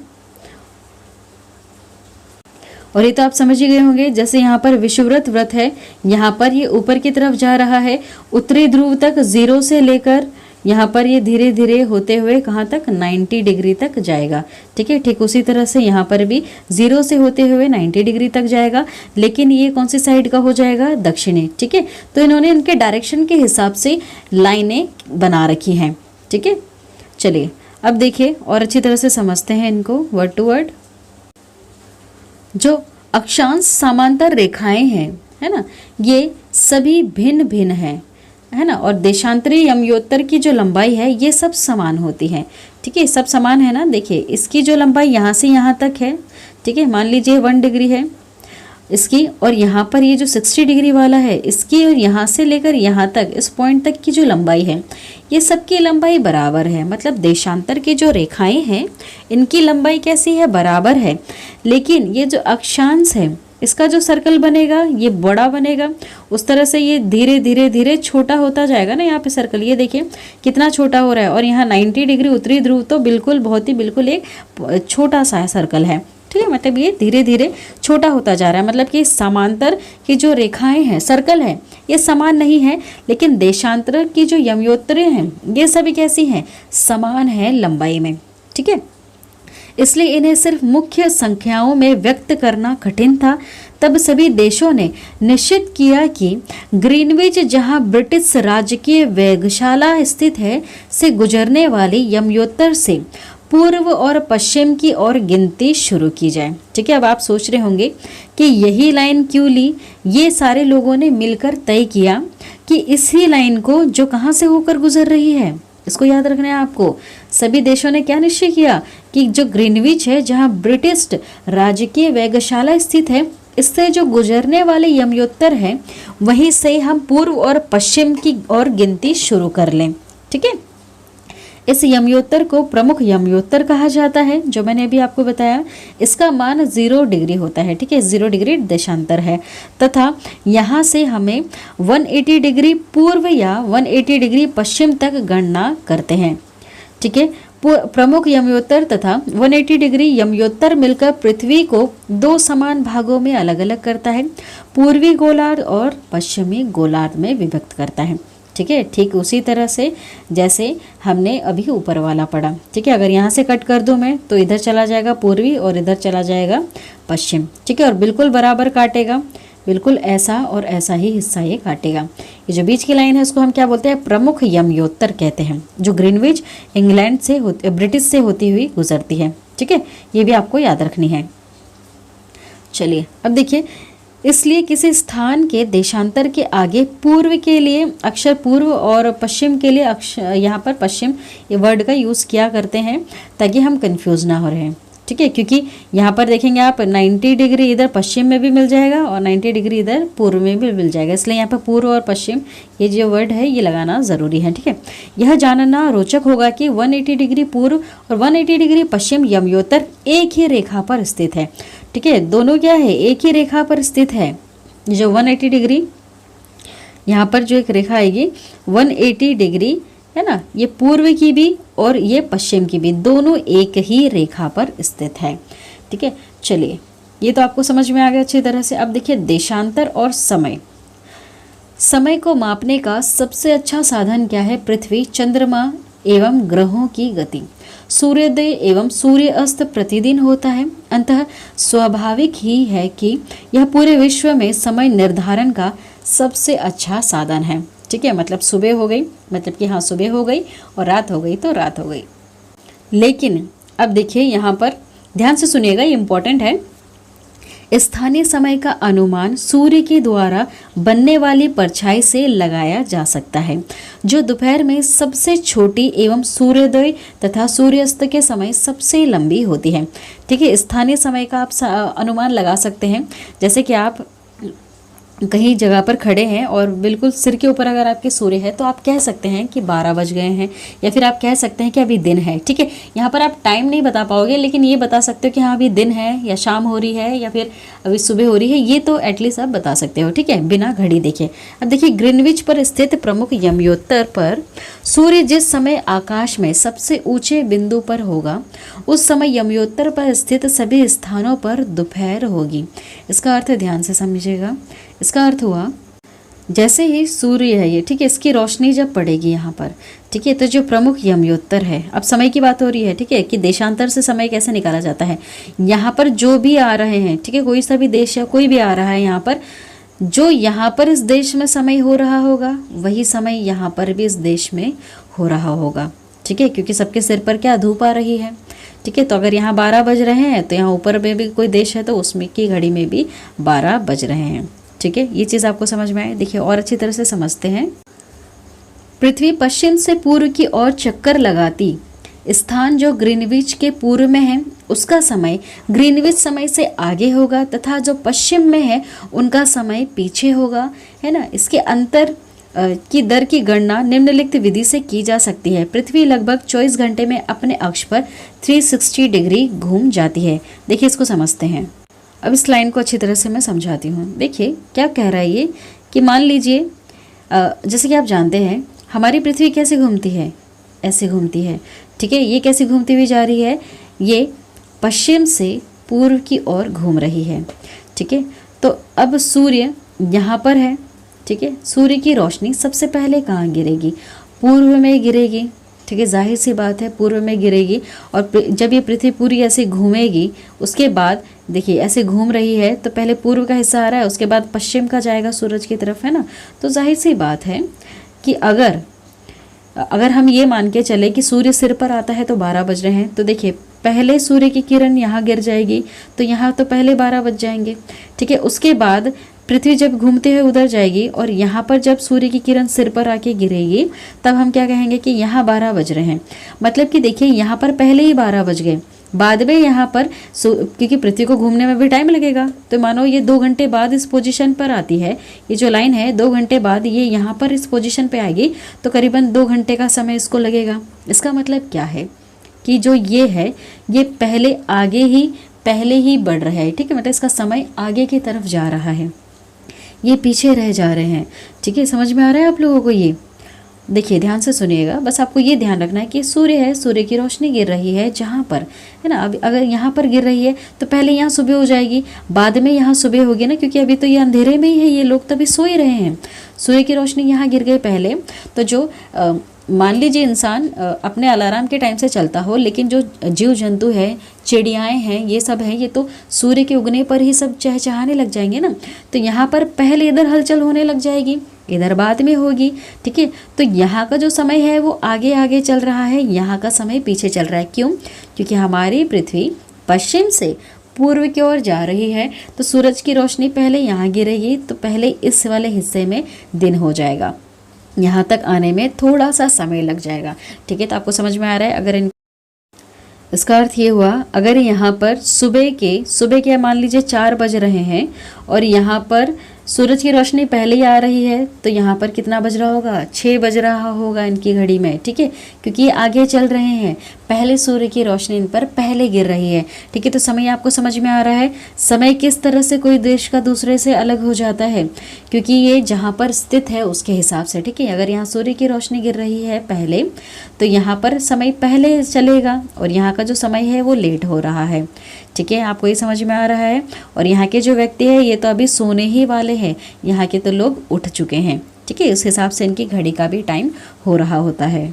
और ये तो आप समझ ही गए होंगे, जैसे यहाँ पर विषुववृत्त व्रत है, यहाँ पर ये ऊपर की तरफ जा रहा है, उत्तरी ध्रुव तक 0 से लेकर यहाँ पर ये धीरे धीरे होते हुए कहाँ तक 90 डिग्री तक जाएगा। ठीक है, ठीक उसी तरह से यहाँ पर भी 0 से होते हुए 90 डिग्री तक जाएगा, लेकिन ये कौन सी साइड का हो जाएगा, दक्षिणी। ठीक है, तो इन्होंने इनके डायरेक्शन के हिसाब से लाइनें बना रखी हैं। ठीक है, चलिए अब देखिए और अच्छी तरह से समझते हैं इनको वर्ड टू वर्ड। जो अक्षांश समांतर रेखाएं हैं, है ना, ये सभी भिन्न भिन्न हैं, है ना, और देशांतरी यमयोत्तर की जो लंबाई है ये सब समान होती है। ठीक है, सब समान है ना। देखिए इसकी जो लंबाई यहाँ से यहाँ तक है, ठीक है, मान लीजिए 1 डिग्री है इसकी, और यहाँ पर ये जो 60 डिग्री वाला है इसकी, और यहाँ से लेकर यहाँ तक इस पॉइंट तक की जो लंबाई है ये सबकी लंबाई बराबर है। मतलब देशांतर की जो रेखाएं हैं इनकी लंबाई कैसी है, बराबर है। लेकिन ये जो अक्षांश है इसका जो सर्कल बनेगा ये बड़ा बनेगा, उस तरह से ये धीरे धीरे धीरे छोटा होता जाएगा ना। यहाँ पे सर्कल ये देखिए कितना छोटा हो रहा है, और यहाँ 90 डिग्री उत्तरी ध्रुव तो बिल्कुल बहुत ही बिल्कुल एक छोटा सा सर्कल है। ठीक है, मतलब ये धीरे धीरे छोटा होता जा रहा है। मतलब कि समांतर की जो रेखाएं हैं, सर्कल है, ये समान नहीं है, लेकिन देशांतर की जो यमयोत्तरें हैं ये सभी कैसी हैं, समान है लंबाई में। ठीक है, इसलिए इन्हें सिर्फ मुख्य संख्याओं में व्यक्त करना कठिन था। तब सभी देशों ने निश्चित किया कि ग्रीनविच, जहां ब्रिटिश राजकीय वेधशाला स्थित है, से गुजरने वाली यमयोत्तर से पूर्व और पश्चिम की ओर गिनती शुरू की जाए। ठीक है, अब आप सोच रहे होंगे कि यही लाइन क्यों ली। ये सारे लोगों ने मिलकर तय किया कि इसी लाइन को जो कहाँ से होकर गुजर रही है, इसको याद रखना है आपको। सभी देशों ने क्या निश्चय किया कि जो ग्रीनविच है, जहां ब्रिटिश राजकीय वेधशाला स्थित है, इससे जो गुजरने वाले यमयोत्तर है वहीं से हम पूर्व और पश्चिम की ओर गिनती शुरू कर लें। ठीक है, इस यमयोत्तर को प्रमुख यमयोत्तर कहा जाता है, जो मैंने अभी आपको बताया। इसका मान 0 डिग्री होता है। ठीक है, 0 डिग्री देशांतर है, तथा यहाँ से हमें 180 डिग्री पूर्व या 180 डिग्री पश्चिम तक गणना करते हैं। ठीक है, प्रमुख यमयोत्तर तथा 180 डिग्री यमयोत्तर मिलकर पृथ्वी को 2 समान भागों में अलग अलग करता है, पूर्वी गोलार्ध और पश्चिमी गोलार्ध में विभक्त करता है। ठीक है, ठीक उसी तरह से जैसे हमने अभी ऊपर वाला पढ़ा। ठीक है, अगर यहाँ से कट कर दूँ मैं तो इधर चला जाएगा पूर्वी और इधर चला जाएगा पश्चिम। ठीक है, और बिल्कुल बराबर काटेगा, बिल्कुल ऐसा और ऐसा ही हिस्सा ये काटेगा। ये जो बीच की लाइन है उसको हम क्या बोलते हैं, प्रमुख यमयोत्तर कहते हैं, जो ग्रीनविच इंग्लैंड से ब्रिटिश से होती हुई गुजरती है। ठीक है, ये भी आपको याद रखनी है। चलिए अब देखिए, इसलिए किसी स्थान के देशांतर के आगे पूर्व के लिए अक्षर पूर्व और पश्चिम के लिए अक्षर, यहाँ पर पश्चिम ये वर्ड का यूज़ किया करते हैं ताकि हम कंफ्यूज ना हो रहे हैं। ठीक है, क्योंकि यहाँ पर देखेंगे आप 90 डिग्री इधर पश्चिम में भी मिल जाएगा और 90 डिग्री इधर पूर्व में भी मिल जाएगा, इसलिए यहाँ पर पूर्व और पश्चिम ये जो वर्ड है ये लगाना ज़रूरी है। ठीक है, यह जानना रोचक होगा कि 180 डिग्री पूर्व और 180 डिग्री पश्चिम यमयोत्तर एक ही रेखा पर स्थित है। ठीक है, दोनों क्या है, एक ही रेखा पर स्थित है। जो 180 डिग्री यहाँ पर जो एक रेखा आएगी 180 डिग्री है ना, ये पूर्व की भी और ये पश्चिम की भी, दोनों एक ही रेखा पर स्थित है। ठीक है, चलिए ये तो आपको समझ में आ गया अच्छी तरह से। अब देखिए देशांतर और समय। समय को मापने का सबसे अच्छा साधन क्या है, पृथ्वी, चंद्रमा एवं ग्रहों की गति। सूर्योदय एवं सूर्य अस्त प्रतिदिन होता है, अतः स्वाभाविक ही है कि यह पूरे विश्व में समय निर्धारण का सबसे अच्छा साधन है। ठीक है, मतलब सुबह हो गई, मतलब कि हाँ सुबह हो गई और रात हो गई तो रात हो गई। लेकिन अब देखिए यहाँ पर ध्यान से सुनिएगा, ये इम्पोर्टेंट है। स्थानीय समय का अनुमान सूर्य के द्वारा बनने वाली परछाई से लगाया जा सकता है, जो दोपहर में सबसे छोटी एवं सूर्योदय तथा सूर्यास्त के समय सबसे लंबी होती है। ठीक है, स्थानीय समय का आप अनुमान लगा सकते हैं, जैसे कि आप कहीं जगह पर खड़े हैं और बिल्कुल सिर के ऊपर अगर आपके सूर्य है तो आप कह सकते हैं कि 12 बज गए हैं, या फिर आप कह सकते हैं कि अभी दिन है। ठीक है, यहाँ पर आप टाइम नहीं बता पाओगे, लेकिन ये बता सकते हो कि हाँ अभी दिन है या शाम हो रही है या फिर अभी सुबह हो रही है, ये तो एटलीस्ट आप बता सकते हो। ठीक है, बिना घड़ी देखे। अब देखिए, ग्रीनविच पर स्थित प्रमुख यमयोत्तर पर सूर्य जिस समय आकाश में सबसे ऊंचे बिंदु पर होगा उस समय यमयोत्तर पर स्थित सभी स्थानों पर दोपहर होगी। इसका अर्थ ध्यान से समझिएगा। इसका अर्थ हुआ, जैसे ही सूर्य है ये, ठीक है, इसकी रोशनी जब पड़ेगी यहाँ पर, ठीक है, तो जो प्रमुख यमयोत्तर है, अब समय की बात हो रही है, ठीक है, कि देशांतर से समय कैसे निकाला जाता है। यहाँ पर जो भी आ रहे हैं, ठीक है, कोई सा भी देश या कोई भी आ रहा है यहाँ पर, जो यहाँ पर इस देश में समय हो रहा होगा वही समय यहाँ पर भी इस देश में हो रहा होगा। ठीक है, क्योंकि सबके सिर पर क्या धूप आ रही है। ठीक है, तो अगर यहाँ 12 बज रहे हैं तो यहाँ ऊपर में भी कोई देश है तो उसमें की घड़ी में भी 12 बज रहे हैं। ठीक है, ये चीज़ आपको समझ में आए। देखिए और अच्छी तरह से समझते हैं। पृथ्वी पश्चिम से पूर्व की ओर चक्कर लगाती स्थान जो ग्रीनविच के पूर्व में है उसका समय ग्रीनविच समय से आगे होगा, तथा जो पश्चिम में है उनका समय पीछे होगा, है ना। इसके अंतर की दर की गणना निम्नलिखित विधि से की जा सकती है। पृथ्वी लगभग 24 घंटे में अपने अक्ष पर 360 डिग्री घूम जाती है। देखिए इसको समझते हैं। अब इस लाइन को अच्छी तरह से मैं समझाती हूँ। देखिए क्या कह रहा है ये, कि मान लीजिए जैसे कि आप जानते हैं हमारी पृथ्वी कैसे घूमती है, ऐसे घूमती है। ठीक है, ये कैसे घूमती हुई जा रही है, ये पश्चिम से पूर्व की ओर घूम रही है। ठीक है, तो अब सूर्य यहाँ पर है। ठीक है, सूर्य की रोशनी सबसे पहले कहाँ गिरेगी, पूर्व में गिरेगी। ठीक है, जाहिर सी बात है पूर्व में गिरेगी। और जब ये पृथ्वी पूरी ऐसे घूमेगी उसके बाद देखिए ऐसे घूम रही है तो पहले पूर्व का हिस्सा आ रहा है, उसके बाद पश्चिम का जाएगा सूरज की तरफ, है ना। तो जाहिर सी बात है कि अगर हम ये मान के चले कि सूर्य सिर पर आता है तो 12 बज रहे हैं, तो देखिए पहले सूर्य की किरण यहाँ गिर जाएगी तो यहाँ तो पहले 12 बज जाएंगे। ठीक है, उसके बाद पृथ्वी जब घूमते हुए उधर जाएगी और यहाँ पर जब सूर्य की किरण सिर पर आके गिरेगी तब हम क्या कहेंगे कि यहाँ 12 बज रहे हैं। मतलब कि देखिए यहाँ पर पहले ही 12 बज गए, बाद में यहाँ पर क्योंकि पृथ्वी को घूमने में भी टाइम लगेगा, तो मानो ये 2 घंटे बाद इस पोजीशन पर आती है। ये जो लाइन है 2 घंटे बाद ये यहाँ पर इस पोजीशन पे आएगी तो करीबन 2 घंटे का समय इसको लगेगा। इसका मतलब क्या है कि जो ये है ये पहले ही बढ़ रहा है। ठीक है, मतलब इसका समय आगे की तरफ जा रहा है, ये पीछे रह जा रहे हैं। ठीक है, समझ में आ रहा है आप लोगों को ये। देखिए ध्यान से सुनिएगा, बस आपको ये ध्यान रखना है कि सूर्य है, सूर्य की रोशनी गिर रही है जहाँ पर, है ना। अब अगर यहाँ पर गिर रही है तो पहले यहाँ सुबह हो जाएगी, बाद में यहाँ सुबह होगी ना, क्योंकि अभी तो ये अंधेरे में ही है, ये लोग तभी सो ही रहे हैं। सूर्य की रोशनी यहाँ गिर गई पहले, तो जो मान लीजिए इंसान अपने अलार्म के टाइम से चलता हो, लेकिन जो जीव जंतु है, चिड़ियाएँ हैं, ये सब हैं, ये तो सूर्य के उगने पर ही सब चहचहाने लग जाएंगे ना। तो यहाँ पर पहले इधर हलचल होने लग जाएगी, इधर बाद में होगी। ठीक है, तो यहाँ का जो समय है वो आगे आगे चल रहा है, यहाँ का समय पीछे चल रहा है। क्यों? क्योंकि हमारी पृथ्वी पश्चिम से पूर्व की ओर जा रही है, तो सूरज की रोशनी पहले यहाँ गिरेगी तो पहले इस वाले हिस्से में दिन हो जाएगा, यहाँ तक आने में थोड़ा सा समय लग जाएगा। ठीक है, तो आपको समझ में आ रहा है। अगर इसका अर्थ ये हुआ, अगर यहाँ पर सुबह के मान लीजिए 4 बज रहे हैं और यहाँ पर सूरज की रोशनी पहले ही आ रही है तो यहाँ पर कितना बज रहा होगा, 6 बज रहा होगा इनकी घड़ी में। ठीक है, क्योंकि ये आगे चल रहे हैं, पहले सूर्य की रोशनी इन पर पहले गिर रही है। ठीक है, तो समय आपको समझ में आ रहा है। समय किस तरह से कोई देश का दूसरे से अलग हो जाता है, क्योंकि ये जहाँ पर स्थित है उसके हिसाब से। ठीक है, अगर यहाँ सूर्य की रोशनी गिर रही है पहले तो यहाँ पर समय पहले चलेगा और यहाँ का जो समय है वो लेट हो रहा है। ठीक है, आपको ये समझ में आ रहा है। और यहाँ के जो व्यक्ति है ये तो अभी सोने ही वाले हैं, यहाँ के तो लोग उठ चुके हैं। ठीक है, उस हिसाब से इनकी घड़ी का भी टाइम हो रहा होता है।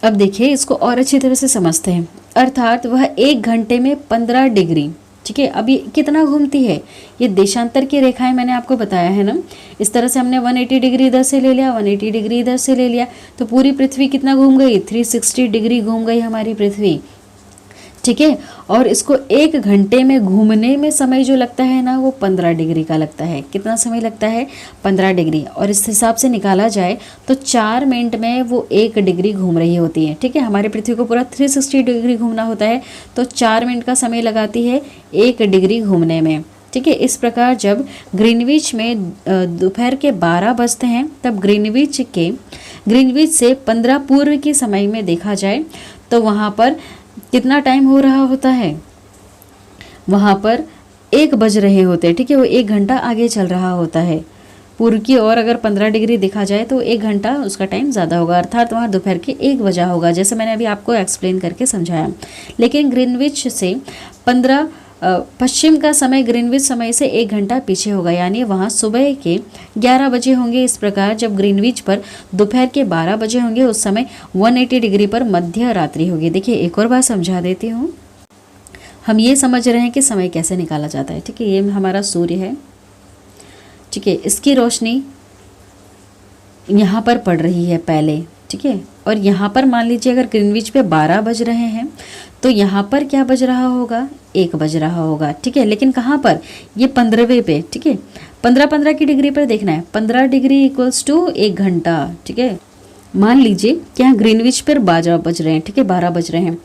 अब देखिए इसको और अच्छी तरह से समझते हैं। अर्थात वह 1 घंटे में 15 डिग्री, ठीक है, अब ये कितना घूमती है, ये देशांतर की रेखाएं मैंने आपको बताया है ना। इस तरह से हमने 180 डिग्री इधर से ले लिया, 180 डिग्री इधर से ले लिया, तो पूरी पृथ्वी कितना घूम गई, 360 डिग्री घूम गई हमारी पृथ्वी। ठीक है, और इसको 1 घंटे में घूमने में समय जो लगता है ना वो 15 डिग्री का लगता है। कितना समय लगता है, 15 डिग्री। और इस हिसाब से निकाला जाए तो 4 मिनट में वो 1 डिग्री घूम रही होती है। ठीक है, हमारे पृथ्वी को पूरा 360 डिग्री घूमना होता है, तो 4 मिनट का समय लगाती है 1 डिग्री घूमने में। ठीक है। इस प्रकार जब ग्रीनविच में दोपहर के 12 बजते हैं, तब ग्रीनविच से 15 पूर्व के समय में देखा जाए तो वहाँ पर कितना टाइम हो रहा होता है, वहाँ पर 1 बज रहे होते हैं। ठीक है, वो 1 घंटा आगे चल रहा होता है पूर्व की ओर। अगर 15 डिग्री देखा जाए तो 1 घंटा उसका टाइम ज़्यादा होगा, अर्थात वहाँ दोपहर के 1 बजा होगा, जैसे मैंने अभी आपको एक्सप्लेन करके समझाया। लेकिन ग्रीनविच से 15 पश्चिम का समय ग्रीनविच समय से 1 घंटा पीछे होगा, यानी वहाँ सुबह के 11 बजे होंगे। इस प्रकार जब ग्रीनविच पर दोपहर के 12 बजे होंगे, उस समय 180 डिग्री पर मध्य रात्रि होगी। देखिए एक और बात समझा देती हूँ। हम ये समझ रहे हैं कि समय कैसे निकाला जाता है। ठीक है, ये हमारा सूर्य है। ठीक है, इसकी रोशनी यहाँ पर पड़ रही है पहले। ठीक है, और यहाँ पर मान लीजिए अगर ग्रीनविच पे 12 बज रहे हैं तो यहाँ पर क्या बज रहा होगा, 1 बज रहा होगा। ठीक है, लेकिन कहाँ पर, ये 15वें पे। ठीक है, 15 की डिग्री पर देखना है। 15 डिग्री इक्वल्स टू 1 घंटा। ठीक है, मान लीजिए कि यहाँ ग्रीनविच पर 12 बज रहे हैं। ठीक है, 12 बज रहे हैं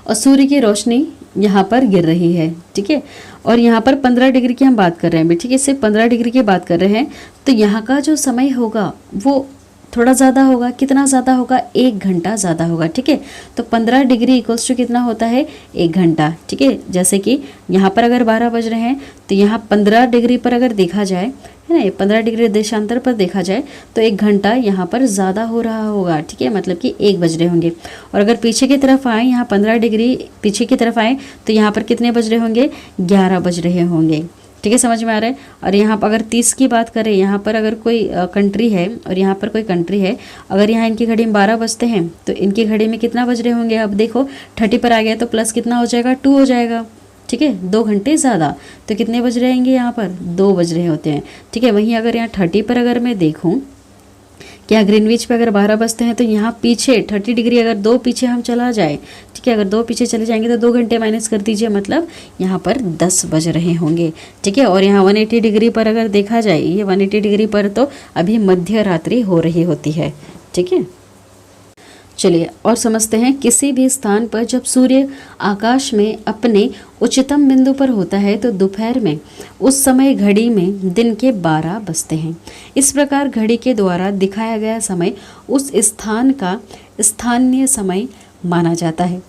और सूर्य की रोशनी यहाँ पर गिर रही है। ठीक है, और यहाँ पर 15 डिग्री की हम बात कर रहे हैं। ठीक है, सिर्फ 15 डिग्री की बात कर रहे हैं, तो यहाँ का जो समय होगा वो थोड़ा ज़्यादा होगा। कितना ज़्यादा होगा, 1 घंटा ज़्यादा होगा। ठीक है, तो 15 डिग्री इक्वल्स टू कितना होता है, 1 घंटा। ठीक है, जैसे कि यहाँ पर अगर 12 बज रहे हैं तो यहाँ 15 डिग्री पर अगर देखा जाए, है ना, 15 डिग्री देशांतर पर देखा जाए तो 1 घंटा यहाँ पर ज़्यादा हो रहा होगा। ठीक है, मतलब कि 1 बज रहे होंगे। और अगर पीछे की तरफ आए, यहाँ 15 डिग्री पीछे की तरफ आए तो यहाँ पर कितने बज रहे होंगे, 11 बज रहे होंगे। ठीक है, समझ में आ रहा है। और यहाँ पर अगर 30 की बात करें, यहाँ पर अगर कोई कंट्री है और यहाँ पर कोई कंट्री है, अगर यहाँ इनकी घड़ी में 12 बजते हैं तो इनकी घड़ी में कितना बज रहे होंगे। अब देखो 30 पर आ गया तो प्लस कितना हो जाएगा, 2 हो जाएगा। ठीक है, 2 घंटे ज़्यादा, तो कितने बज रहेंगे, यहाँ पर 2 बज रहे होते हैं। ठीक है, वहीं अगर यहाँ 30 पर अगर मैं देखूँ कि यहाँ ग्रीनविच पे अगर 12 बजते हैं तो यहाँ पीछे 30 डिग्री अगर 2 पीछे हम चला जाए, ठीक है, अगर 2 पीछे चले जाएंगे तो 2 घंटे माइनस कर दीजिए, मतलब यहाँ पर 10 बज रहे होंगे। ठीक है, और यहाँ 180 डिग्री पर अगर देखा जाए, ये 180 डिग्री पर तो अभी मध्य रात्रि हो रही होती है। ठीक है, चलिए और समझते हैं। किसी भी स्थान पर जब सूर्य आकाश में अपने उच्चतम बिंदु पर होता है तो दोपहर में उस समय घड़ी में दिन के 12 बजते हैं। इस प्रकार घड़ी के द्वारा दिखाया गया समय उस स्थान का स्थानीय समय माना जाता है।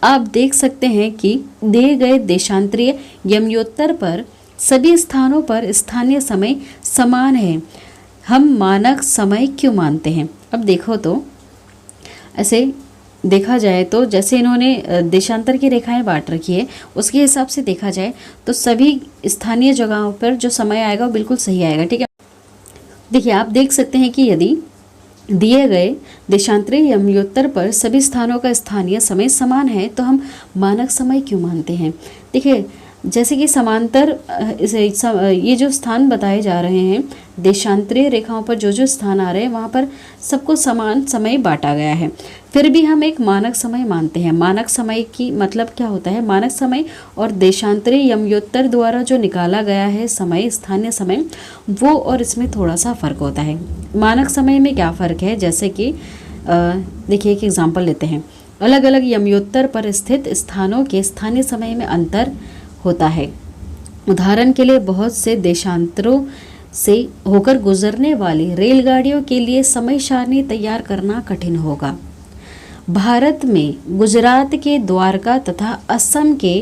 आप देख सकते हैं कि दिए गए देशांतरीय यमयोत्तर पर सभी स्थानों पर स्थानीय समय समान है। हम मानक समय क्यों मानते हैं? अब देखो तो ऐसे देखा जाए तो जैसे इन्होंने देशांतर की रेखाएं बांट रखी है, उसके हिसाब से देखा जाए तो सभी स्थानीय जगहों पर जो समय आएगा वो बिल्कुल सही आएगा। ठीक है, देखिए आप देख सकते हैं कि यदि दिए गए देशांतरीय यमयोत्तर पर सभी स्थानों का स्थानीय समय समान है तो हम मानक समय क्यों मानते हैं। देखिए जैसे कि समांतर ये जो स्थान बताए जा रहे हैं, देशांतरीय रेखाओं पर जो जो स्थान आ रहे हैं वहाँ पर सबको समान समय बांटा गया है, फिर भी हम एक मानक समय मानते हैं। मानक समय की मतलब क्या होता है? मानक समय और देशांतरीय यमयोत्तर द्वारा जो निकाला गया है समय, स्थानीय समय, वो और इसमें थोड़ा सा फ़र्क होता है। मानक समय में क्या फ़र्क है? जैसे कि देखिए एक एग्जाम्पल लेते हैं। अलग अलग यमयोत्तर पर स्थित स्थानों के स्थानीय समय में अंतर होता है। उदाहरण के लिए बहुत से देशांतरों से होकर गुजरने वाली रेलगाड़ियों के लिए समय सारणी तैयार करना कठिन होगा। भारत में गुजरात के द्वारका तथा असम के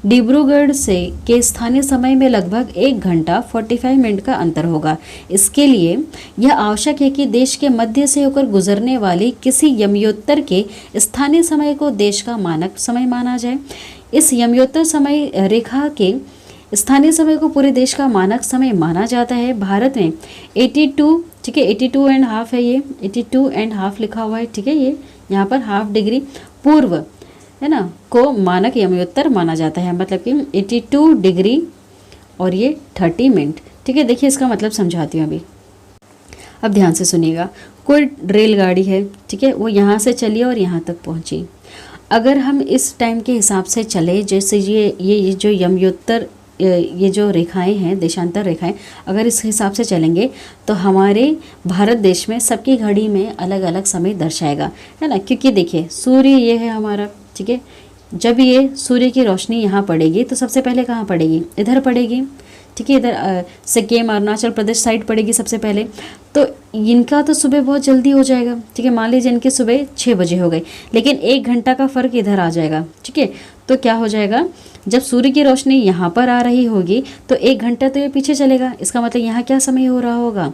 डिब्रूगढ़ से के स्थानीय समय में लगभग 1 घंटा 45 मिनट का अंतर होगा। इसके लिए यह आवश्यक है कि देश के मध्य से होकर गुजरने वाली किसी यमयोत्तर के स्थानीय समय को देश का मानक समय माना जाए। इस यमयोत्तर समय रेखा के स्थानीय समय को पूरे देश का मानक समय माना जाता है। भारत में 82, ठीक है, 82.5 है, ये 82.5 लिखा हुआ है। ठीक है, ये यहाँ पर हाफ डिग्री पूर्व है ना को मानक यमयोत्तर माना जाता है, मतलब कि 82 डिग्री और ये 30 मिनट। ठीक है, देखिए इसका मतलब समझाती हूँ अभी। अब ध्यान से सुनिएगा। कोई रेलगाड़ी है, ठीक है, वो यहाँ से चली और यहाँ तक पहुँची। अगर हम इस टाइम के हिसाब से चले, जैसे ये जो यमयोत्तर ये जो रेखाएं हैं, देशांतर रेखाएं, अगर इस हिसाब से चलेंगे तो हमारे भारत देश में सबकी घड़ी में अलग अलग समय दर्शाएगा, है ना। क्योंकि देखिए सूर्य ये है हमारा, ठीक है, जब ये सूर्य की रोशनी यहाँ पड़ेगी तो सबसे पहले कहाँ पड़ेगी, इधर पड़ेगी, ठीक है, इधर सिक्किम अरुणाचल प्रदेश साइड पड़ेगी सबसे पहले। तो इनका तो सुबह बहुत जल्दी हो जाएगा, ठीक है, मान लीजिए इनकी सुबह 6 बजे हो गई, लेकिन 1 घंटा का फ़र्क इधर आ जाएगा, ठीक है। तो क्या हो जाएगा, जब सूर्य की रोशनी यहाँ पर आ रही होगी तो 1 घंटा तो ये पीछे चलेगा, इसका मतलब यहाँ क्या समय हो रहा होगा,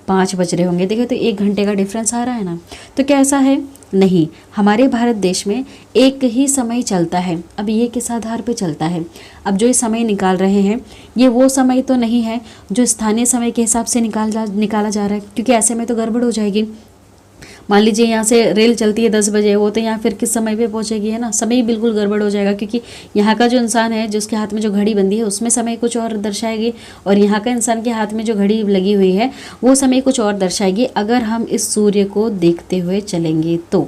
5 बज रहे होंगे। देखिए तो 1 घंटे का डिफरेंस आ रहा है ना। तो क्या ऐसा है, नहीं, हमारे भारत देश में एक ही समय चलता है। अब ये किस आधार पे चलता है, अब जो ये समय निकाल रहे हैं ये वो समय तो नहीं है जो स्थानीय समय के हिसाब से निकाला जा रहा है, क्योंकि ऐसे में तो गड़बड़ हो जाएगी। मान लीजिए यहाँ से रेल चलती है 10 बजे, वो तो यहाँ फिर किस समय पे पहुँचेगी, है ना, समय बिल्कुल गड़बड़ हो जाएगा, क्योंकि यहाँ का जो इंसान है जिसके हाथ में जो घड़ी बंदी है उसमें समय कुछ और दर्शाएगी, और यहाँ का इंसान के हाथ में जो घड़ी लगी हुई है वो समय कुछ और दर्शाएगी, अगर हम इस सूर्य को देखते हुए चलेंगे तो।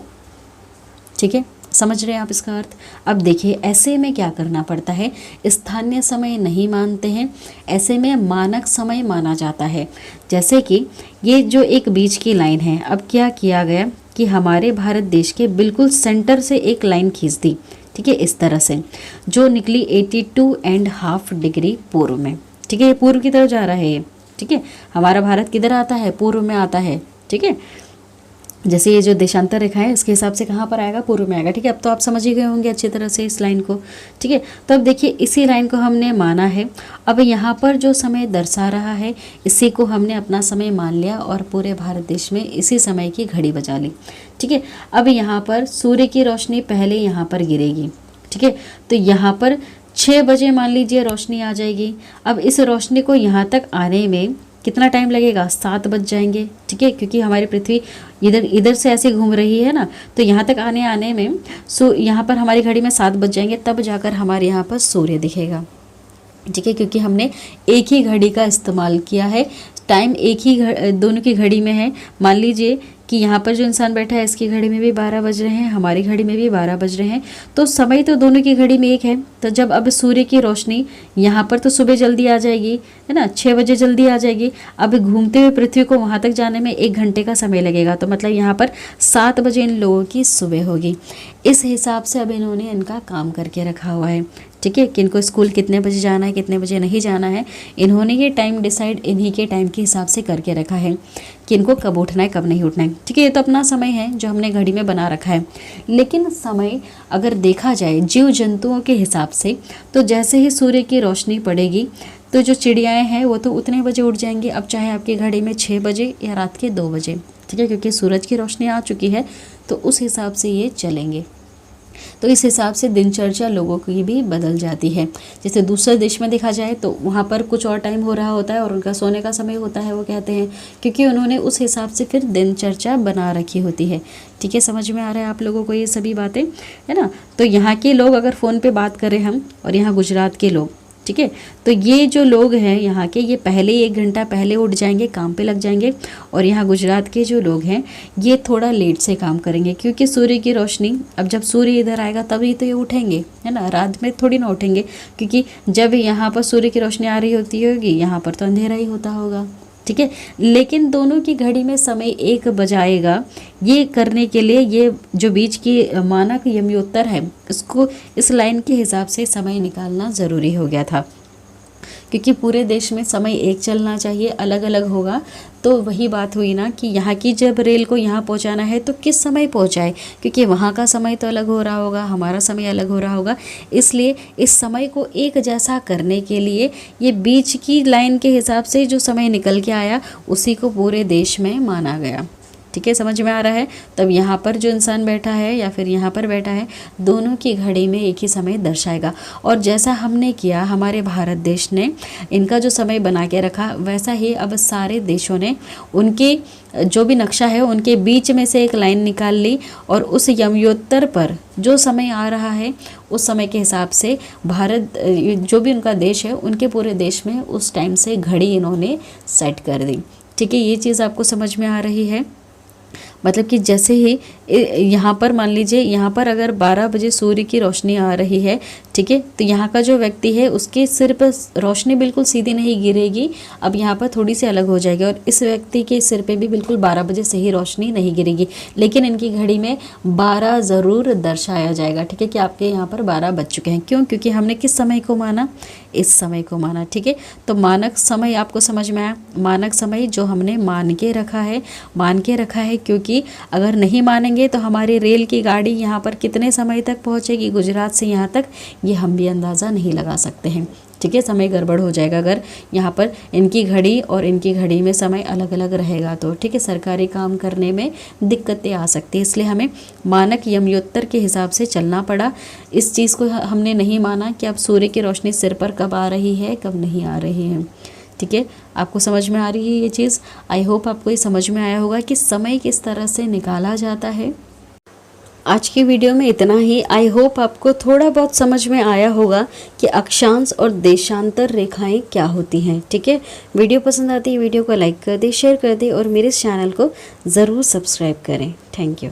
ठीक है, समझ रहे हैं आप इसका अर्थ। अब देखिए ऐसे में क्या करना पड़ता है, स्थानीय समय नहीं मानते हैं, ऐसे में मानक समय माना जाता है। जैसे कि ये जो एक बीच की लाइन है, अब क्या किया गया कि हमारे भारत देश के बिल्कुल सेंटर से एक लाइन खींच दी, ठीक है, इस तरह से, जो निकली 82.5 डिग्री पूर्व में, ठीक है, ये पूर्व की तरफ जा रहा है ये, ठीक है। हमारा भारत किधर आता है, पूर्व में आता है, ठीक है। जैसे ये जो देशांतर रेखा है इसके हिसाब से कहाँ पर आएगा, पूर्व में आएगा, ठीक है। अब तो आप समझ ही गए होंगे अच्छी तरह से इस लाइन को, ठीक है। तो अब देखिए इसी लाइन को हमने माना है, अब यहाँ पर जो समय दर्शा रहा है इसी को हमने अपना समय मान लिया और पूरे भारत देश में इसी समय की घड़ी बजा ली, ठीक है। अब यहाँ पर सूर्य की रोशनी पहले यहाँ पर गिरेगी, ठीक है, तो यहाँ पर 6 बजे मान लीजिए रोशनी आ जाएगी। अब इस रोशनी को यहाँ तक आने में कितना टाइम लगेगा, 7 बज जाएंगे, ठीक है, क्योंकि हमारी पृथ्वी इधर से ऐसे घूम रही है ना, तो यहाँ तक आने में यहाँ पर हमारी घड़ी में 7 बज जाएंगे, तब जाकर हमारे यहाँ पर सूर्य दिखेगा, ठीक है, क्योंकि हमने एक ही घड़ी का इस्तेमाल किया है, टाइम एक ही दोनों की घड़ी में है। मान लीजिए कि यहाँ पर जो इंसान बैठा है इसकी घड़ी में भी 12 बज रहे हैं, हमारी घड़ी में भी 12 बज रहे हैं, तो समय तो दोनों की घड़ी में एक है। तो जब अब सूर्य की रोशनी यहाँ पर तो सुबह जल्दी आ जाएगी, है ना, 6 बजे जल्दी आ जाएगी, अब घूमते हुए पृथ्वी को वहाँ तक जाने में 1 घंटे का समय लगेगा, तो मतलब यहाँ पर 7 बजे इन लोगों की सुबह होगी। इस हिसाब से अब इन्होंने इनका काम करके रखा हुआ है, ठीक है, कि इनको स्कूल कितने बजे जाना है कितने बजे नहीं जाना है, इन्होंने ये टाइम डिसाइड इन्हीं के टाइम के हिसाब से करके रखा है कि इनको कब उठना है कब नहीं उठना है, ठीक है। ये तो अपना समय है जो हमने घड़ी में बना रखा है, लेकिन समय अगर देखा जाए जीव जंतुओं के हिसाब से तो जैसे ही सूर्य की रोशनी पड़ेगी तो जो चिड़ियाएँ हैं वो तो उतने बजे उठ जाएंगी, अब चाहे आपकी घड़ी में 6 बजे या रात के 2 बजे, ठीक है, क्योंकि सूरज की रोशनी आ चुकी है तो उस हिसाब से ये चलेंगे। तो इस हिसाब से दिनचर्या लोगों की भी बदल जाती है। जैसे दूसरे देश में देखा जाए तो वहाँ पर कुछ और टाइम हो रहा होता है और उनका सोने का समय होता है, वो कहते हैं, क्योंकि उन्होंने उस हिसाब से फिर दिनचर्या बना रखी होती है, ठीक है। समझ में आ रहा है आप लोगों को ये सभी बातें, है ना। तो यहाँ के लोग अगर फ़ोन पे बात करें हम, और यहाँ गुजरात के लोग, ठीक है, तो ये जो लोग हैं यहाँ के, ये पहले 1 घंटा पहले उठ जाएंगे, काम पे लग जाएंगे, और यहाँ गुजरात के जो लोग हैं ये थोड़ा लेट से काम करेंगे, क्योंकि सूर्य की रोशनी, अब जब सूर्य इधर आएगा तभी तो ये उठेंगे, है ना, रात में थोड़ी ना उठेंगे, क्योंकि जब यहाँ पर सूर्य की रोशनी आ रही होती होगी यहाँ पर तो अंधेरा ही होता होगा, ठीक है। लेकिन दोनों की घड़ी में समय एक बजाएगा, ये करने के लिए ये जो बीच की मानक यमयोत्तर है इसको इस लाइन के हिसाब से समय निकालना ज़रूरी हो गया था, क्योंकि पूरे देश में समय एक चलना चाहिए, अलग अलग होगा तो वही बात हुई ना कि यहाँ की जब रेल को यहाँ पहुँचाना है तो किस समय पहुँचाए, क्योंकि वहाँ का समय तो अलग हो रहा होगा, हमारा समय अलग हो रहा होगा, इसलिए इस समय को एक जैसा करने के लिए ये बीच की लाइन के हिसाब से जो समय निकल के आया उसी को पूरे देश में माना गया, ठीक है। समझ में आ रहा है। तब यहाँ पर जो इंसान बैठा है या फिर यहाँ पर बैठा है, दोनों की घड़ी में एक ही समय दर्शाएगा, और जैसा हमने किया हमारे भारत देश ने इनका जो समय बना के रखा, वैसा ही अब सारे देशों ने उनके जो भी नक्शा है उनके बीच में से एक लाइन निकाल ली, और उस यमयोत्तर पर जो समय आ रहा है उस समय के हिसाब से भारत जो भी उनका देश है उनके पूरे देश में उस टाइम से घड़ी इन्होंने सेट कर दी, ठीक है। ये चीज़ आपको समझ में आ रही है। मतलब कि जैसे ही यहाँ पर मान लीजिए, यहाँ पर अगर 12 बजे सूर्य की रोशनी आ रही है, ठीक है, तो यहाँ का जो व्यक्ति है उसके सिर पर रोशनी बिल्कुल सीधी नहीं गिरेगी, अब यहाँ पर थोड़ी सी अलग हो जाएगी, और इस व्यक्ति के सिर पे भी बिल्कुल 12 बजे से ही रोशनी नहीं गिरेगी, लेकिन इनकी घड़ी में 12 ज़रूर दर्शाया जाएगा, ठीक है, कि आपके यहाँ पर 12 बज चुके हैं। क्यों? क्योंकि हमने किस समय को माना? इस समय को माना, ठीक है। तो मानक समय आपको समझ में आया? मानक समय जो हमने मान के रखा है, क्योंकि अगर नहीं मानेंगे तो हमारी रेल की गाड़ी यहाँ पर कितने समय तक पहुँचेगी गुजरात से यहाँ तक, ये हम भी अंदाज़ा नहीं लगा सकते हैं, ठीक है। समय गड़बड़ हो जाएगा अगर यहाँ पर इनकी घड़ी और इनकी घड़ी में समय अलग अलग रहेगा तो, ठीक है, सरकारी काम करने में दिक्कतें आ सकती है, इसलिए हमें मानक यमयोत्तर के हिसाब से चलना पड़ा। इस चीज़ को हमने नहीं माना कि अब सूर्य की रोशनी सिर पर कब आ रही है, कब नहीं आ रही है, ठीक है। आपको समझ में आ रही है ये चीज़? आई होप आपको ये समझ में आया होगा कि समय किस तरह से निकाला जाता है। आज की वीडियो में इतना ही। आई होप आपको थोड़ा बहुत समझ में आया होगा कि अक्षांश और देशांतर रेखाएं क्या होती हैं, ठीक है। वीडियो पसंद आती है वीडियो को लाइक कर दे, शेयर कर दे और मेरे इस चैनल को ज़रूर सब्सक्राइब करें। Thank you.